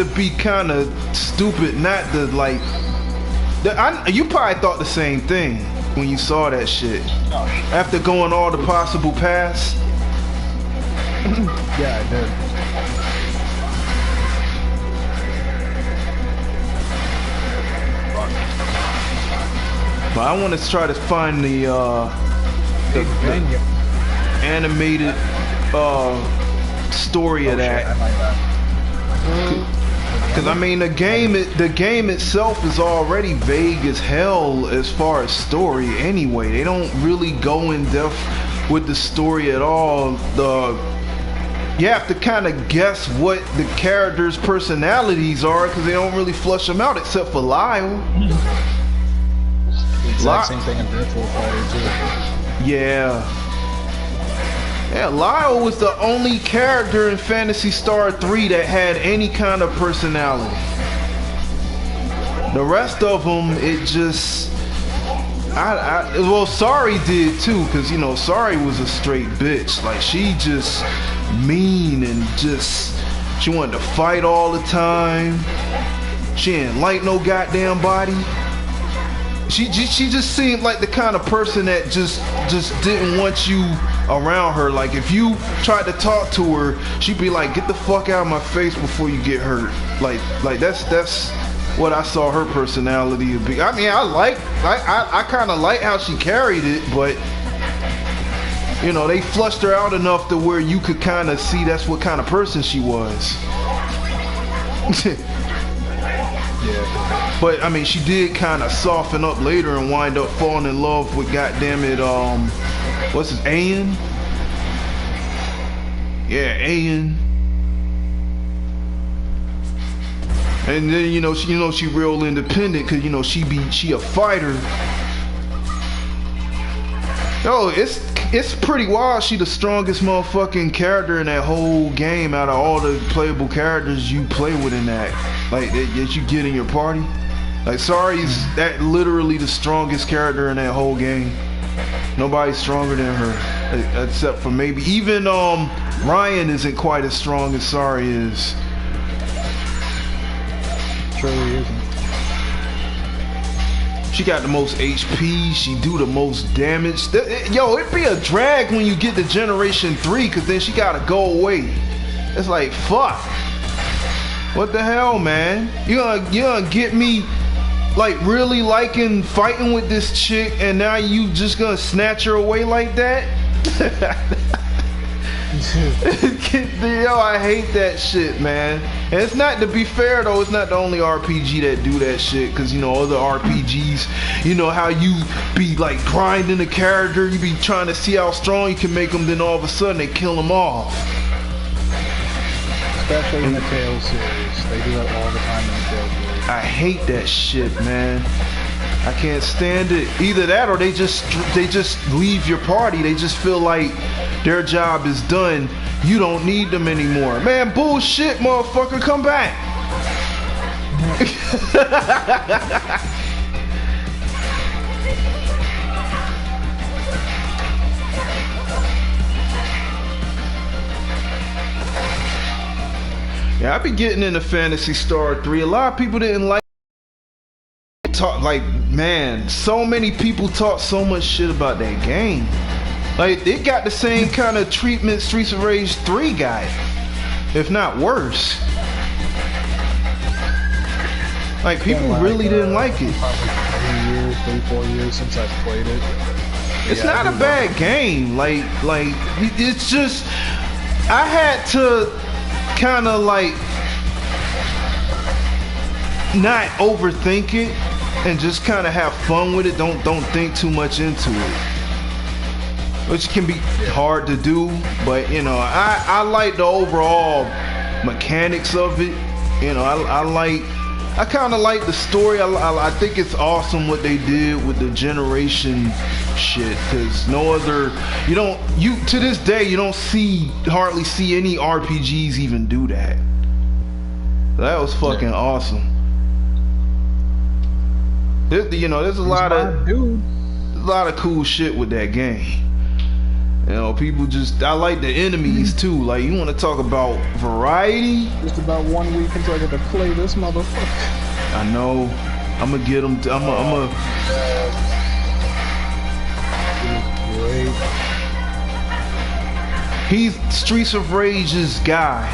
be kind of stupid not to like. You probably thought the same thing when you saw that shit. After going all the possible paths. Yeah, I did. But I want to try to find the animated story of that. Because I mean, the game itself is already vague as hell as far as story anyway. They don't really go in depth with the story at all. You have to kind of guess what the characters' personalities are, because they don't really flush them out except for Lyle. Exact same thing in Virtual Fighter too. Yeah. Yeah, Lyle was the only character in Phantasy Star 3 that had any kind of personality. The rest of them, it just... well, Sari did too, because, you know, Sari was a straight bitch. Like, she just mean and just... She wanted to fight all the time. She didn't like no goddamn body. She just seemed like the kind of person that just didn't want you around her. Like, if you tried to talk to her, she'd be like, "Get the fuck out of my face before you get hurt." Like that's what I saw her personality be. I mean, I kind of like how she carried it, but You know, they flushed her out enough to where you could kind of see that's what kind of person she was. Yeah. But I mean, she did kind of soften up later and wind up falling in love with goddamn it, what's his Ayan? Yeah, Ayan. And then she real independent because she a fighter. Yo, it's pretty wild. She the strongest motherfucking character in that whole game out of all the playable characters you play with in that. Like that you get in your party. Like Sari's that literally the strongest character in that whole game. Nobody's stronger than her, except for maybe even Ryan isn't quite as strong as Sari is. Truly isn't. She got the most HP. She do the most damage. Yo, it'd be a drag when you get to Generation 3, because then she gotta go away. It's like, fuck. What the hell, man? You gonna get me, like, really liking fighting with this chick, and now you just gonna snatch her away like that? Yo, I hate that shit, man. And it's not, to be fair though, it's not the only RPG that do that shit, because other RPGs, how you be like grinding a character, you be trying to see how strong you can make them, then all of a sudden they kill them off. Especially in the Tales series, they do that all the time in the Tales series. I hate that shit, man. I can't stand it. Either that or they just leave your party. They just feel like their job is done. You don't need them anymore. Man, bullshit, motherfucker, come back. Yeah, I be getting into Phantasy Star 3. A lot of people didn't like man, so many people talk so much shit about that game. Like, it got the same kind of treatment Streets of Rage 3 got, if not worse. Like, people really didn't like it. Probably 3, 4 years since I've played it. It's not a bad game. Like it's just, I had to kind of like not overthink it and just kind of have fun with it. Don't think too much into it, which can be hard to do. But I like the overall mechanics of it. I kind of like the story. I think it's awesome what they did with the generation shit, because no other, to this day you don't hardly see any RPGs even do that. That was fucking awesome. There's a lot of cool shit with that game. People I like the enemies too. Like, you want to talk about variety? Just about 1 week until I get to play this motherfucker. I know. I'm gonna get him. Great. He's Streets of Rage's guy.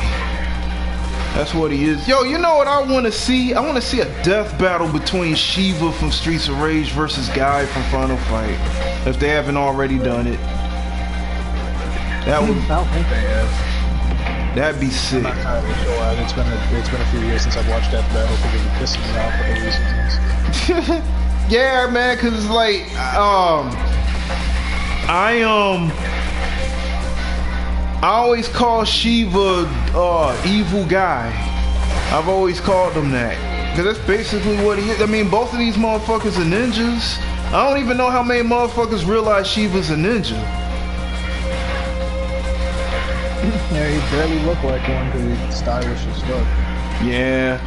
That's what he is. Yo, you know what I want to see? I want to see a death battle between Shiva from Streets of Rage versus Guy from Final Fight, if they haven't already done it. I don't think they have. That'd be sick. I'm not entirely sure. It's been a few years since I've watched Death Battle because it was pissing me off for the reasons. Yeah, man, because it's like, I always call Shiva evil guy. I've always called him that, because that's basically what he is. I mean, both of these motherfuckers are ninjas. I don't even know how many motherfuckers realize Shiva's a ninja. Yeah, he barely looked like one because he's stylish as fuck. Yeah.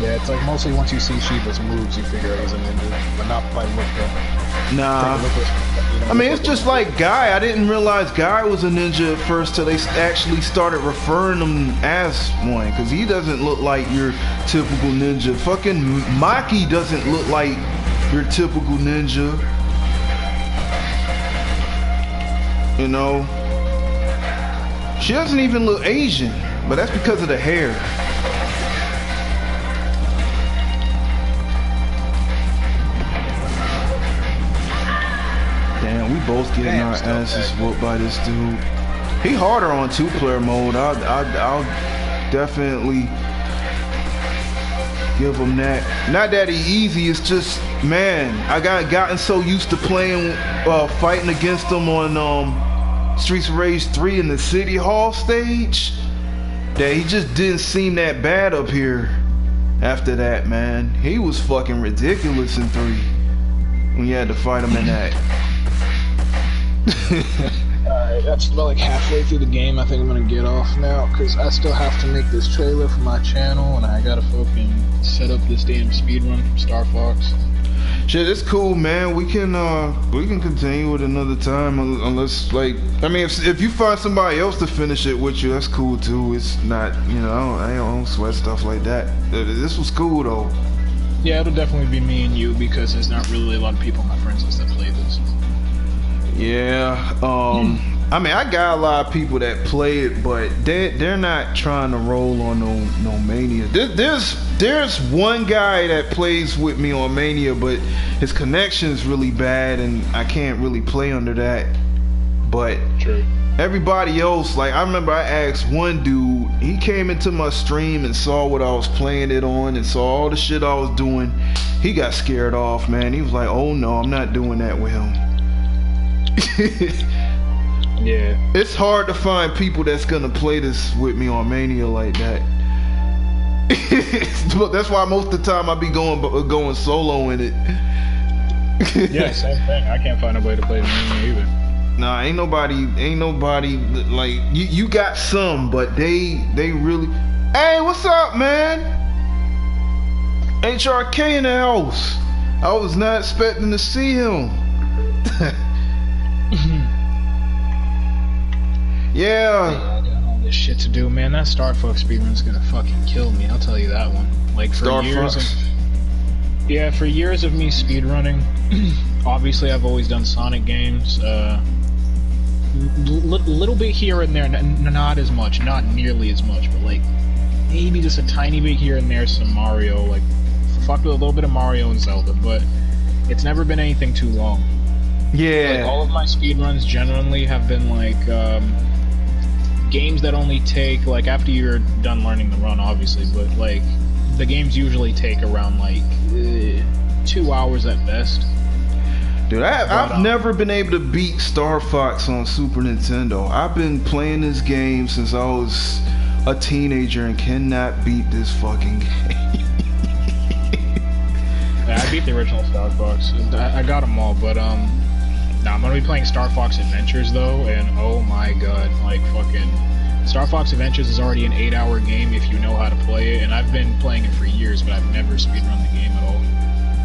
Yeah, it's like mostly once you see Shiva's moves, you figure out he's a ninja, but not by look though. Nah. I mean, it's just like Guy. I didn't realize Guy was a ninja at first till they actually started referring him as one, because he doesn't look like your typical ninja. Fucking Maki doesn't look like your typical ninja. She doesn't even look Asian, but that's because of the hair. man. We both getting our asses whooped by this dude. He harder on 2-player mode. I'll definitely give him that. Not that he easy. It's just, man, I gotten so used to playing, fighting against him on Streets of Rage 3 in the City Hall stage, that he just didn't seem that bad up here. After that, man, he was fucking ridiculous in 3 when you had to fight him in that. Alright, that's about like halfway through the game. I think I'm gonna get off now because I still have to make this trailer for my channel and I gotta fucking set up this damn speedrun from Star Fox. Shit, it's cool, man. We can continue it another time, unless, like, I mean, if you find somebody else to finish it with you, that's cool too. It's not, you know, I don't sweat stuff like that. This was cool though. Yeah, it'll definitely be me and you because there's not really a lot of people on my friends list that play this. Yeah, I mean, I got a lot of people that play it, but they're not trying to roll on no Mania. There's one guy that plays with me on Mania, but his connection is really bad, and I can't really play under that. But true. Everybody else, like, I remember I asked one dude, he came into my stream and saw what I was playing it on and saw all the shit I was doing. He got scared off, man. He was like, oh no, I'm not doing that with him. Yeah. It's hard to find people that's gonna play this with me on Mania like that. That's why most of the time I be going solo in it. Yeah, same thing. I can't find a way to play the Mania either. Nah, ain't nobody like you got some, but they really. Hey, what's up, man? HRK in the house. I was not expecting to see him. Yeah. I got all this shit to do, man. That Star Fox speedrun's gonna fucking kill me. I'll tell you that one. Like for Star years. Fox. For years of me speedrunning, obviously I've always done Sonic games. Little bit here and there, not as much, not nearly as much, but like maybe just a tiny bit here and there. Some Mario, like fucked with a little bit of Mario and Zelda, but it's never been anything too long. Yeah. Like all of my speedruns generally have been like games that only take, like, after you're done learning the run, obviously, but like the games usually take around like 2 hours at best. Dude, I've never been able to beat Star Fox on Super Nintendo. I've been playing this game since I was a teenager and cannot beat this fucking game. Yeah, I beat the original Star Fox. I got them all, but now I'm gonna be playing Star Fox Adventures though, and oh my god, like fucking Star Fox Adventures is already an 8-hour game if you know how to play it, and I've been playing it for years, but I've never speedrun the game at all.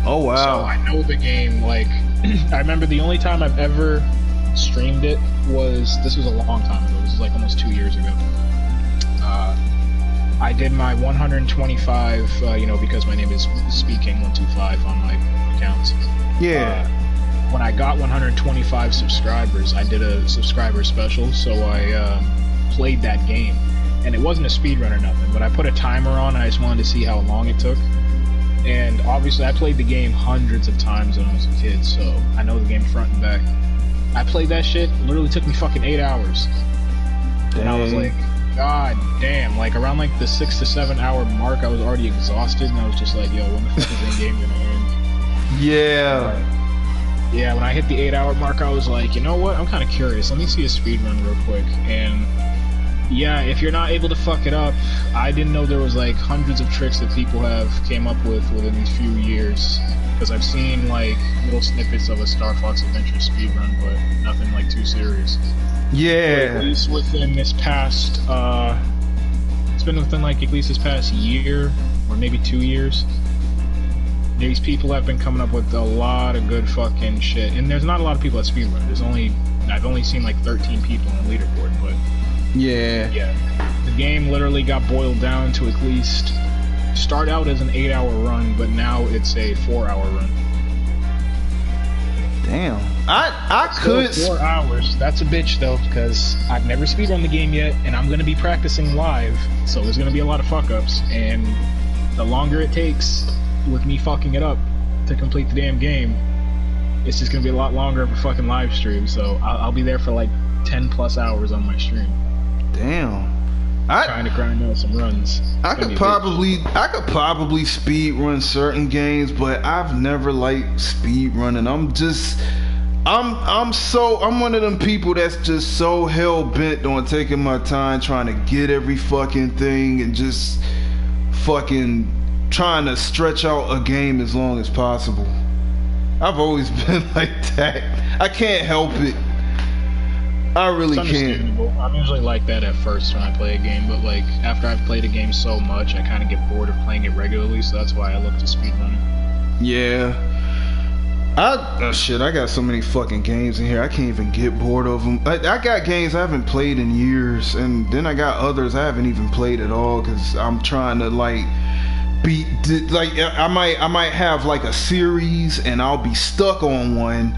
Oh wow. So I know the game, like, I remember the only time I've ever streamed it was, this was a long time ago, this was like almost 2 years ago. I did my 125, you know, because my name is Speedking125 on my accounts. Yeah. When I got 125 subscribers, I did a subscriber special, so I played that game. And it wasn't a speedrun or nothing, but I put a timer on, and I just wanted to see how long it took. And obviously I played the game hundreds of times when I was a kid, so I know the game front and back. I played that shit, it literally took me fucking 8 hours. And I was like, god damn, like around like the 6 to 7 hour mark I was already exhausted, and I was just like, yo, when the fuck is this game gonna end? Yeah. Yeah, when I hit the 8 hour mark I was like, you know what, I'm kinda curious, let me see a speedrun real quick. And yeah, if you're not able to fuck it up, I didn't know there was like hundreds of tricks that people have came up with within these few years. Because I've seen like little snippets of a Star Fox Adventure speedrun, but nothing like too serious. Yeah. But at least within this past, it's been within like at least this past year, or maybe 2 years. These people have been coming up with a lot of good fucking shit. And there's not a lot of people at speedrun. I've only seen like 13 people on the leaderboard, but yeah. The game literally got boiled down to at least start out as an 8-hour run, but now it's a 4-hour run. Damn. I could. 4 hours. That's a bitch though, because I've never speedrun the game yet, and I'm gonna be practicing live, so there's gonna be a lot of fuck ups. And the longer it takes with me fucking it up to complete the damn game, it's just gonna be a lot longer of a fucking live stream. So I'll be there for like 10+ hours on my stream. Damn. Trying to grind out some runs. I could probably speed run certain games, but I've never liked speed running. I'm one of them people that's just so hell bent on taking my time trying to get every fucking thing and just fucking trying to stretch out a game as long as possible. I've always been like that. I can't help it. I really can't. I'm usually like that at first when I play a game, but like after I've played a game so much, I kind of get bored of playing it regularly, so that's why I look to speedrun. Yeah. I got so many fucking games in here. I can't even get bored of them. I got games I haven't played in years, and then I got others I haven't even played at all because I'm trying to like beat. Like I might have like a series, and I'll be stuck on one.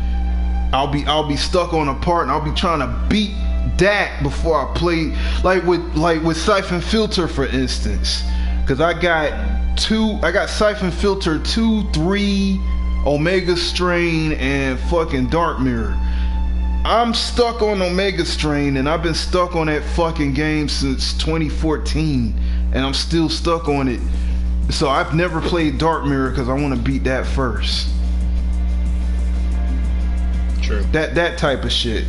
I'll be stuck on a part, and I'll be trying to beat that before I play. Like with Siphon Filter, for instance, because I got Siphon Filter 2, 3, Omega Strain, and fucking Dark Mirror. I'm stuck on Omega Strain, and I've been stuck on that fucking game since 2014, and I'm still stuck on it. So I've never played Dark Mirror because I want to beat that first. True. That type of shit.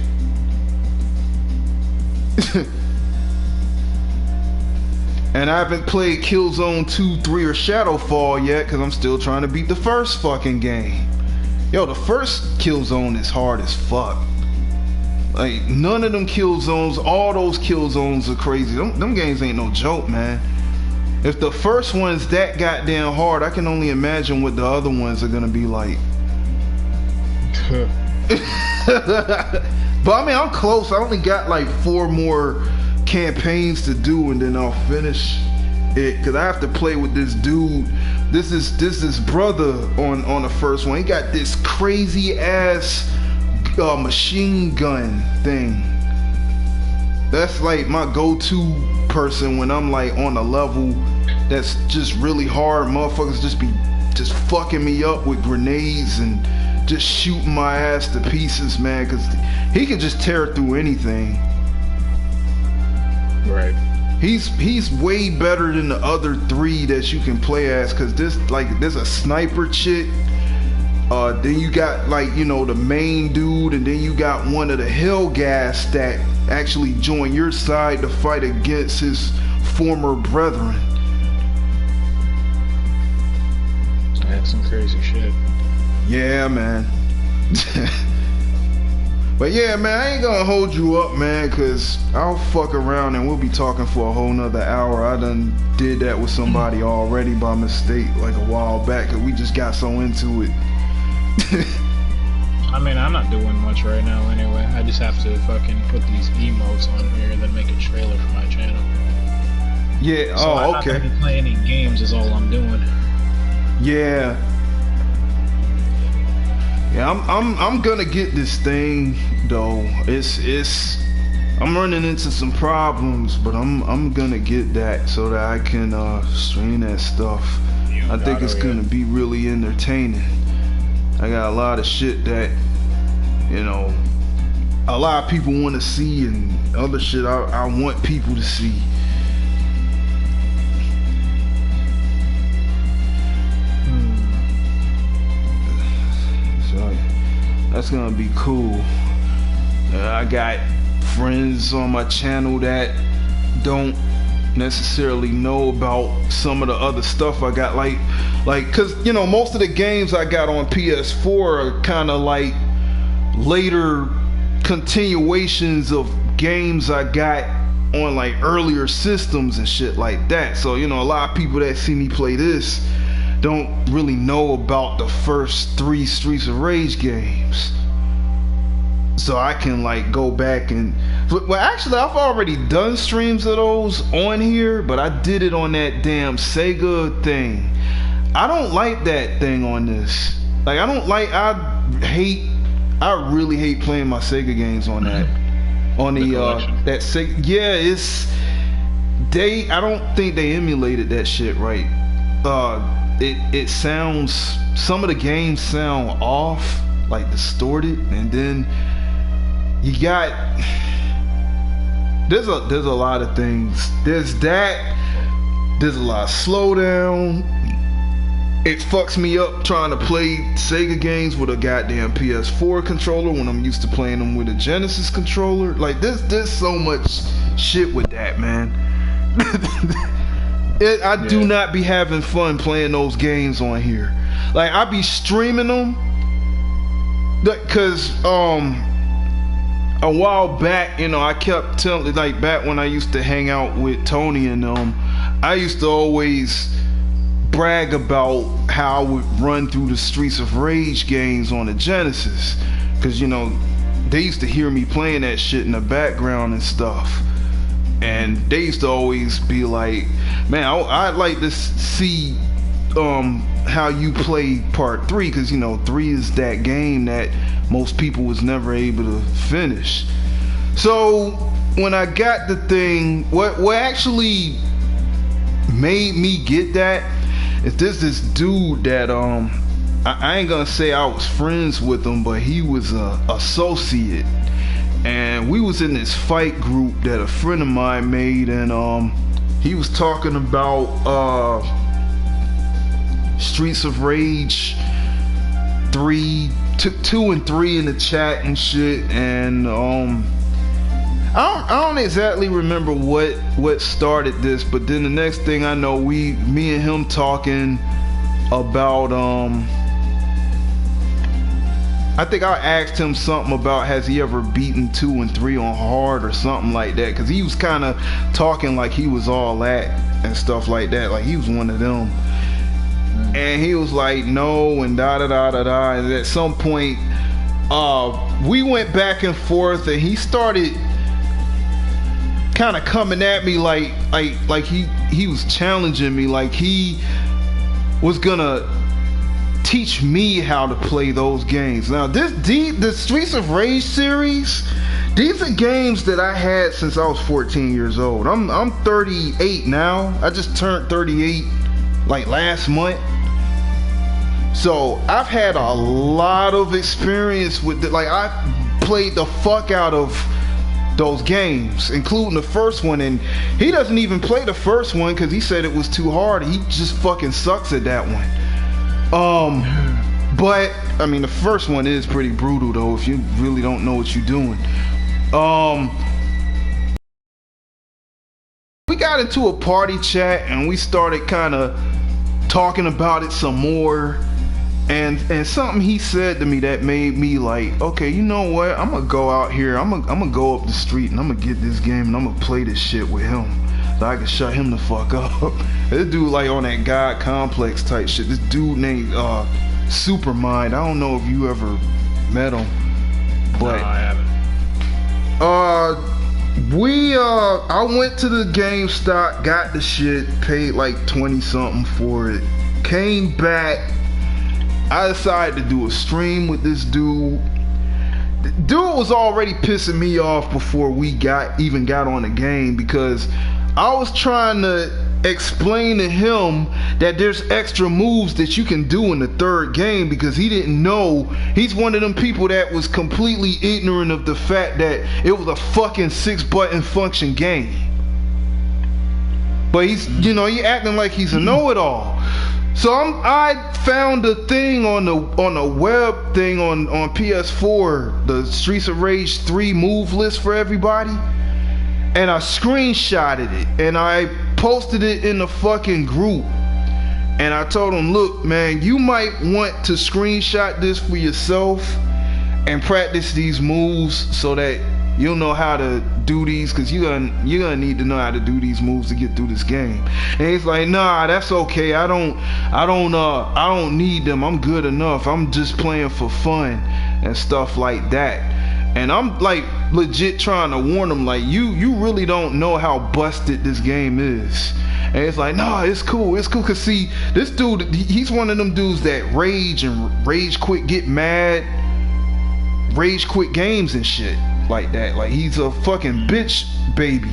And I haven't played Killzone 2, 3, or Shadowfall yet because I'm still trying to beat the first fucking game. Yo, the first Killzone is hard as fuck. Like, none of them Killzones, all those Killzones are crazy. Them games ain't no joke, man. If the first one's that goddamn hard, I can only imagine what the other ones are gonna be like. But I mean, I'm close. I only got like 4 more campaigns to do, and then I'll finish it. Cause I have to play with this dude. This is brother on the first one. He got this crazy ass machine gun thing. That's like my go-to person when I'm like on a level that's just really hard. Motherfuckers just be fucking me up with grenades and just shooting my ass to pieces, man, because he can just tear through anything. Right. He's way better than the other 3 that you can play as, because there's a sniper chick, then you got like, you know, the main dude, and then you got one of the Hellgas that actually joined your side to fight against his former brethren. That's some crazy shit. Yeah, man. But yeah, man, I ain't gonna hold you up, man, cause I'll fuck around and we'll be talking for a whole nother hour. I done did that with somebody already by mistake like a while back, cause we just got so into it. I mean, I'm not doing much right now anyway. I just have to fucking put these emotes on here and then make a trailer for my channel. Yeah, so I'm not gonna be playing any games is all I'm doing. Yeah. Yeah, I'm gonna get this thing though. I'm running into some problems, but I'm gonna get that so that I can stream that stuff. I think it's gonna be really entertaining. I got a lot of shit that, you know, a lot of people want to see, and other shit I want people to see. So that's gonna be cool. I got friends on my channel that don't necessarily know about some of the other stuff I got, like cause you know, most of the games I got on PS4 are kind of like later continuations of games I got on like earlier systems and shit like that. So you know, a lot of people that see me play this don't really know about the first 3 Streets of Rage games. So I can like go back and, well, actually I've already done streams of those on here, but I did it on that damn Sega thing. I don't like that thing on this. Like I really hate playing my Sega games on that. On the that Sega, yeah, I don't think they emulated that shit right. It sounds, some of the games sound off. like distorted, and then you got there's a lot of things. There's a lot of slowdown. It fucks me up trying to play Sega games with a goddamn PS4 controller when I'm used to playing them with a Genesis controller. Like there's so much shit with that, man. I do not be having fun playing those games on here. Like I be streaming them because a while back, I kept telling, like back when I used to hang out with Tony and I used to always brag about how I would run through the Streets of Rage games on the Genesis, because they used to hear me playing that shit in the background and stuff, and they used to always be like, man, I'd like to see how you play part 3, because 3 is that game that most people was never able to finish. So when I got the thing, what actually made me get that is this dude that I ain't gonna say I was friends with him, but he was a associate, and we was in this fight group that a friend of mine made, and he was talking about Streets of Rage 3, took 2 and 3 in the chat and shit, and I don't exactly remember what started this, but then the next thing I know, me and him talking about I think I asked him something about has he ever beaten 2 and 3 on hard or something like that, because he was kind of talking like he was all that and stuff like that, like he was one of them. And he was like, no, and da da da da da. And at some point, we went back and forth, and he started kind of coming at me like he was challenging me, like he was gonna teach me how to play those games. Now, the Streets of Rage series, these are games that I had since I was 14 years old. I'm 38 now. I just turned 38 like last month. So I've had a lot of experience with it. Like I played the fuck out of those games, including the first one, and he doesn't even play the first one because he said it was too hard. He just fucking sucks at that one. But I mean, the first one is pretty brutal though if you really don't know what you're doing. We got into a party chat and we started kind of talking about it some more, and something he said to me that made me like, okay, you know what, I'm gonna go out here, I'm gonna go up the street and I'm gonna get this game and I'm gonna play this shit with him so I can shut him the fuck up. This dude like on that God Complex type shit. This dude named Supermind. I don't know if you ever met him, but no, I haven't. I went to the GameStop, got the shit, paid like 20 something for it, came back. I decided to do a stream with this dude. The dude was already pissing me off before we even got on the game, because I was trying to explain to him that there's extra moves that you can do in the third game, because he didn't know. He's one of them people that was completely ignorant of the fact that it was a fucking 6-button function game. But he's, he acting like he's a know-it-all. So I found a thing on the web thing on PS4, the Streets of Rage 3 move list for everybody, and I screenshotted it and I posted it in the fucking group, and I told him, look man, you might want to screenshot this for yourself and practice these moves so that you'll know how to do these, because you're gonna need to know how to do these moves to get through this game. And he's like, nah, that's okay, I don't need them, I'm good enough, I'm just playing for fun and stuff like that. And I'm like legit trying to warn him, like, you really don't know how busted this game is. And it's like, nah, it's cool, cause see, this dude, he's one of them dudes that rage quit, get mad, rage quit games and shit like that. Like, he's a fucking bitch baby,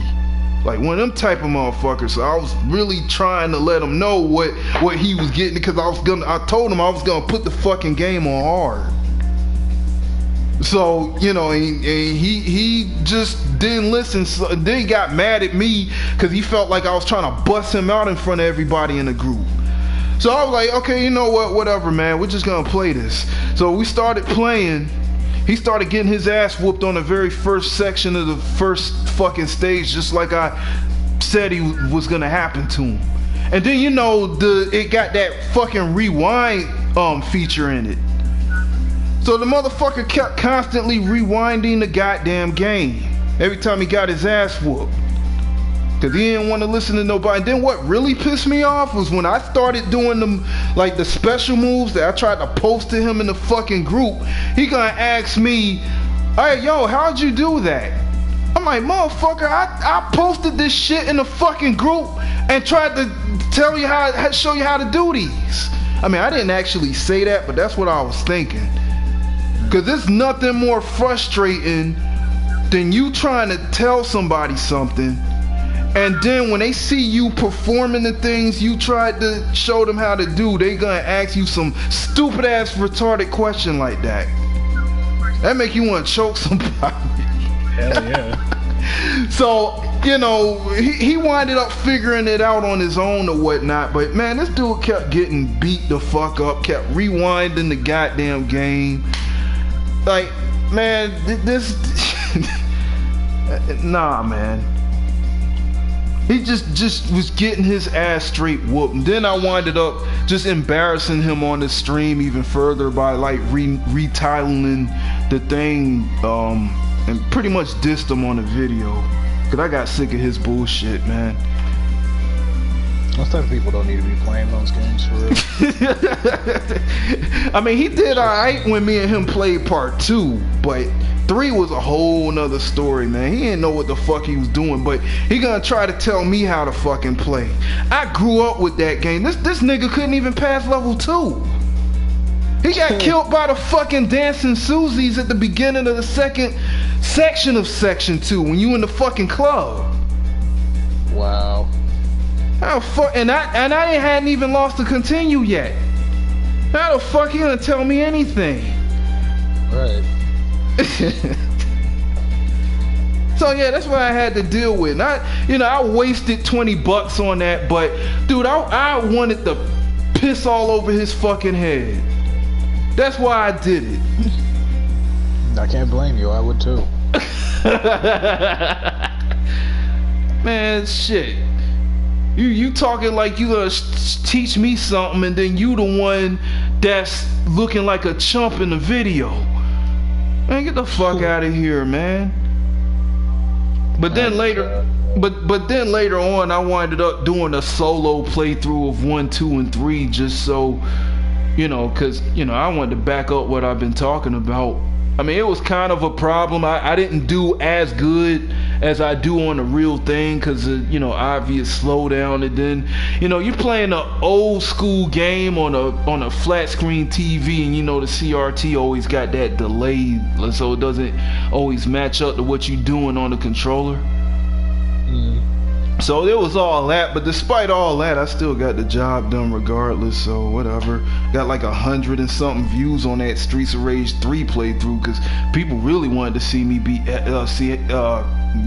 like one of them type of motherfuckers. So I was really trying to let him know what he was getting, because I told him I was gonna put the fucking game on hard. So, you know, and he just didn't listen. So then he got mad at me because he felt like I was trying to bust him out in front of everybody in the group. So I was like, okay, you know what, whatever, man. We're just gonna play this. So we started playing. He started getting his ass whooped on the very first section of the first fucking stage, just like I said he was gonna happen to him. And then, you know, it got that fucking rewind feature in it. So the motherfucker kept constantly rewinding the goddamn game every time he got his ass whooped. Cause he didn't want to listen to nobody. And then what really pissed me off was when I started doing them, like the special moves that I tried to post to him in the fucking group. He gonna ask me, hey, yo, how'd you do that? I'm like, motherfucker, I posted this shit in the fucking group and tried to tell you show you how to do these. I mean, I didn't actually say that, but that's what I was thinking. Cause there's nothing more frustrating than you trying to tell somebody something, and then when they see you performing the things you tried to show them how to do, they gonna ask you some stupid ass retarded question like that. That make you want to choke somebody. Hell yeah. So, you know, he winded up figuring it out on his own or whatnot. But man, this dude kept getting beat the fuck up, kept rewinding the goddamn game. Like, man, this nah, man. He just was getting his ass straight whooped. And then I winded up just embarrassing him on the stream even further by like retitling the thing and pretty much dissed him on the video. Cause I got sick of his bullshit, man. Most type of people don't need to be playing those games for real. I mean, he did alright when me and him played part 2, but 3 was a whole nother story, man. He didn't know what the fuck he was doing, but he gonna try to tell me how to fucking play. I grew up with that game. This nigga couldn't even pass level 2. He got killed by the fucking dancing Susies at the beginning of the second section of section 2 when you in the fucking club. Wow. How the fuck? And I hadn't even lost to continue yet. How the fuck you gonna tell me anything? Right. So yeah, that's what I had to deal with. I wasted $20 on that, but dude, I wanted to piss all over his fucking head. That's why I did it. I can't blame you. I would too. Man, shit. You talking like you gonna teach me something, and then you the one that's looking like a chump in the video. Man, get the fuck out of here, man. But then later, but then later on, I winded up doing a solo playthrough of 1, 2, and 3, just so, you know, cause I wanted to back up what I've been talking about. I mean, it was kind of a problem. I didn't do as good as I do on the real thing because of, obvious slowdown. And then, you're playing an old school game on a flat screen TV, and the CRT always got that delay, so it doesn't always match up to what you're doing on the controller. So there was all that, but despite all that, I still got the job done regardless, so whatever. Got like 100 and something views on that Streets of Rage 3 playthrough because people really wanted to see me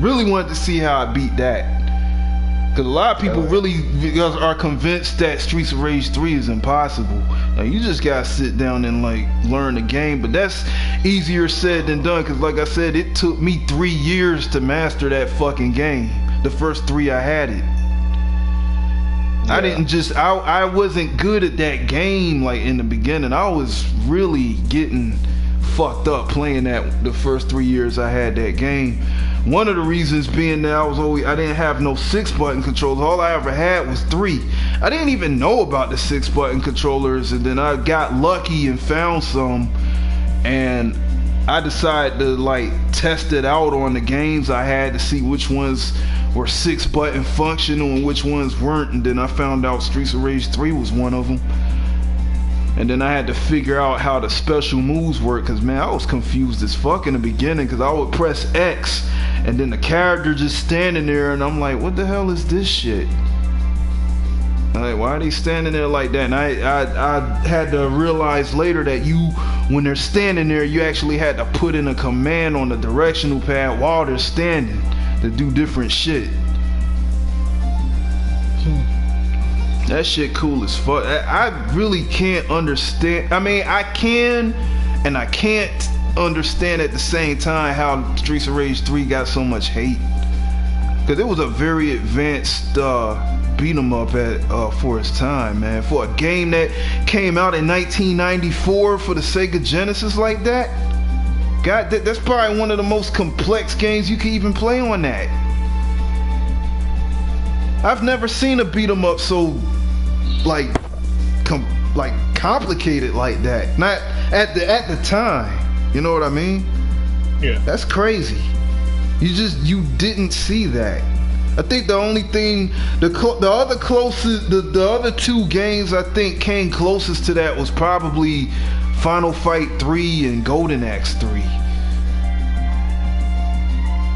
really wanted to see how I beat that. Because a lot of people really are convinced that Streets of Rage 3 is impossible. Now you just gotta sit down and learn the game, but that's easier said than done because like I said, it took me 3 years to master that fucking game. The first 3 I had it. Yeah. I wasn't good at that game in the beginning. I was really getting fucked up playing that the first 3 years I had that game. One of the reasons being that I didn't have no 6-button controllers. All I ever had was 3. I didn't even know about the 6-button controllers, and then I got lucky and found some, and I decided to test it out on the games I had to see which ones were 6-button functional and which ones weren't, and then I found out Streets of Rage 3 was one of them. And then I had to figure out how the special moves work, because man, I was confused as fuck in the beginning, because I would press X and then the character just standing there and I'm like, what the hell is this shit? Like, why are they standing there like that? And I had to realize later that when they're standing there, you actually had to put in a command on the directional pad while they're standing to do different shit. That shit cool as fuck. I really can't understand. I mean, I can and I can't understand at the same time how Streets of Rage 3 got so much hate. Because it was a very advanced beat 'em up for its time, man. For a game that came out in 1994 for the Sega Genesis like that. God, that's probably one of the most complex games you can even play on that. I've never seen a beat 'em up so like complicated like that. Not at the time. You know what I mean? Yeah. That's crazy. You didn't see that. I think the only thing the other two games I think came closest to that was probably Final Fight 3 and Golden Axe 3.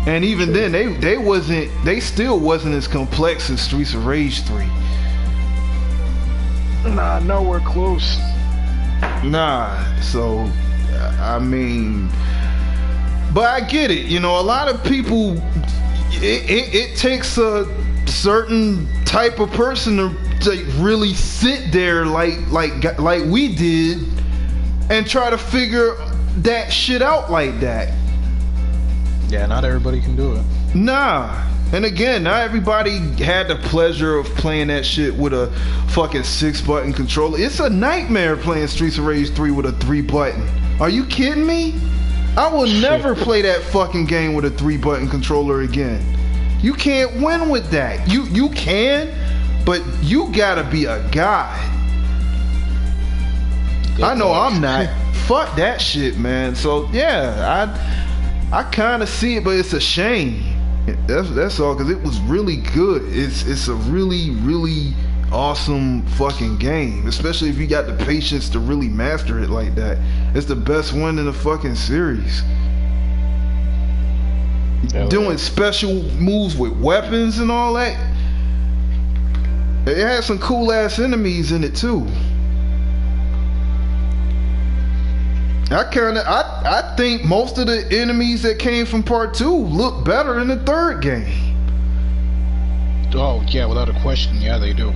And even then they still wasn't as complex as Streets of Rage 3. Nah, nowhere close. Nah, so I mean, but I get it. You know, a lot of people, it takes a certain type of person to really sit there like we did and try to figure that shit out like that. Yeah, not everybody can do it. Nah. And again, not everybody had the pleasure of playing that shit with a fucking 6-button controller. It's a nightmare playing Streets of Rage 3 with a 3-button. Are you kidding me? I will never play that fucking game with a 3-button controller again. You can't win with that. You can, but you gotta be a god. I know I'm not. Fuck that shit, man. So yeah, I kind of see it, but it's a shame. That's all, because it was really good. It's a really, really awesome fucking game, especially if you got the patience to really master it like that. It's the best one in the fucking series. Doing special moves with weapons and all that. It had some cool ass enemies in it too. I think most of the enemies that came from part 2 look better in the third game. Oh yeah, without a question, yeah they do.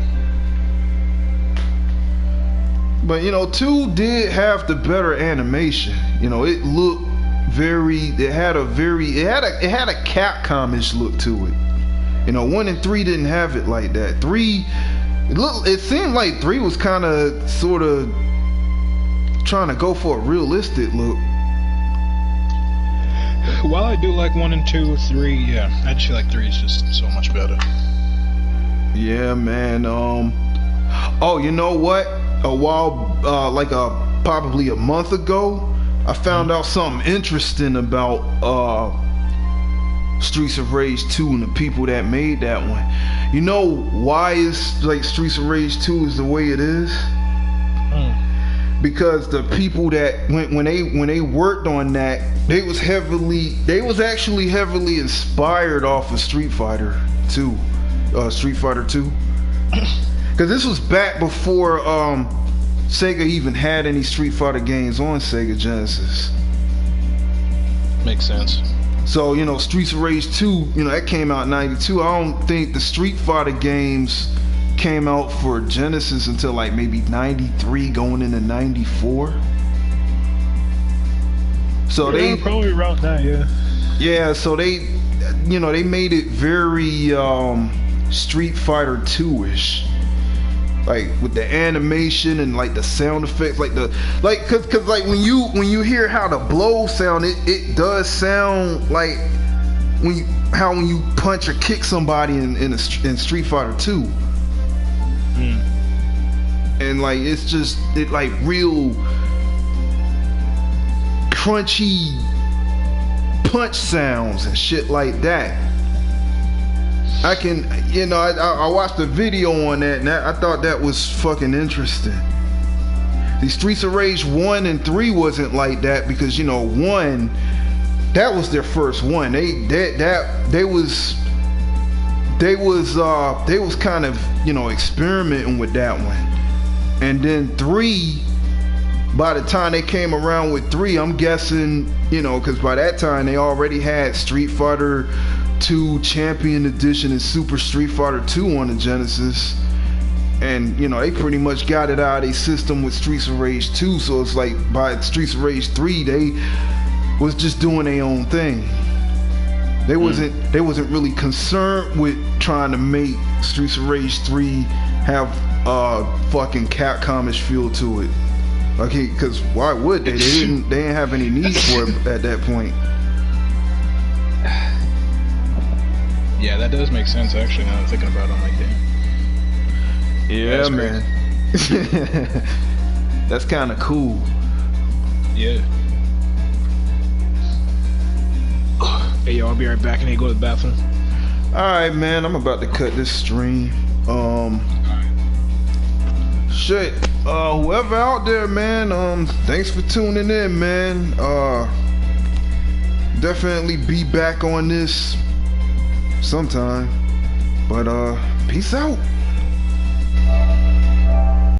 But you know, 2 did have the better animation. You know, it looked it had a Capcom-ish look to it. You know, 1 and 3 didn't have it like that. 3, it seemed like 3 was kind of sort of trying to go for a realistic look. While I do like 1 and 2, 3, yeah, I just feel like 3 is just so much better. Yeah, man. Oh, you know what? A while, probably a month ago, I found out something interesting about Streets of Rage 2 and the people that made that one. You know why is like Streets of Rage 2 is the way it is? Because the people that when they worked on that, they was actually heavily inspired off of Street Fighter 2. Because this was back before Sega even had any Street Fighter games on Sega Genesis. Makes sense. So, you know, Streets of Rage 2, you know, that came out in 92. I don't think the Street Fighter games came out for Genesis until like maybe 93 going into 94. So yeah, they probably around that, yeah. Yeah, so they, you know, they made it very Street Fighter 2-ish. Like with the animation and like the sound effects, cause like when you hear how the blows sound, it does sound like when you punch or kick somebody in Street Fighter 2. And like it like real crunchy punch sounds and shit like that. I can, you know, I watched a video on that and I thought that was fucking interesting. The Streets of Rage 1 and 3 wasn't like that because, you know, 1, that was their first one. They was they was kind of, you know, experimenting with that one. And then 3, by the time they came around with 3, I'm guessing, you know, because by that time they already had Street Fighter 2 Champion Edition and Super Street Fighter 2 on the Genesis. And, you know, they pretty much got it out of their system with Streets of Rage 2. So it's like by Streets of Rage 3, they was just doing their own thing. They wasn't really concerned with trying to make Streets of Rage 3 have fucking Capcom-ish feel to it. Okay, because why would they? They didn't have any need for it at that point. Yeah, that does make sense actually. Now I'm thinking about it, I'm like, damn. Yeah, man. That's kind of cool. Yeah. Hey, yo, I'll be right back. I need to go to the bathroom. Alright, man. I'm about to cut this stream. Shit. Whoever out there, man, thanks for tuning in, man. Definitely be back on this sometime. But, peace out.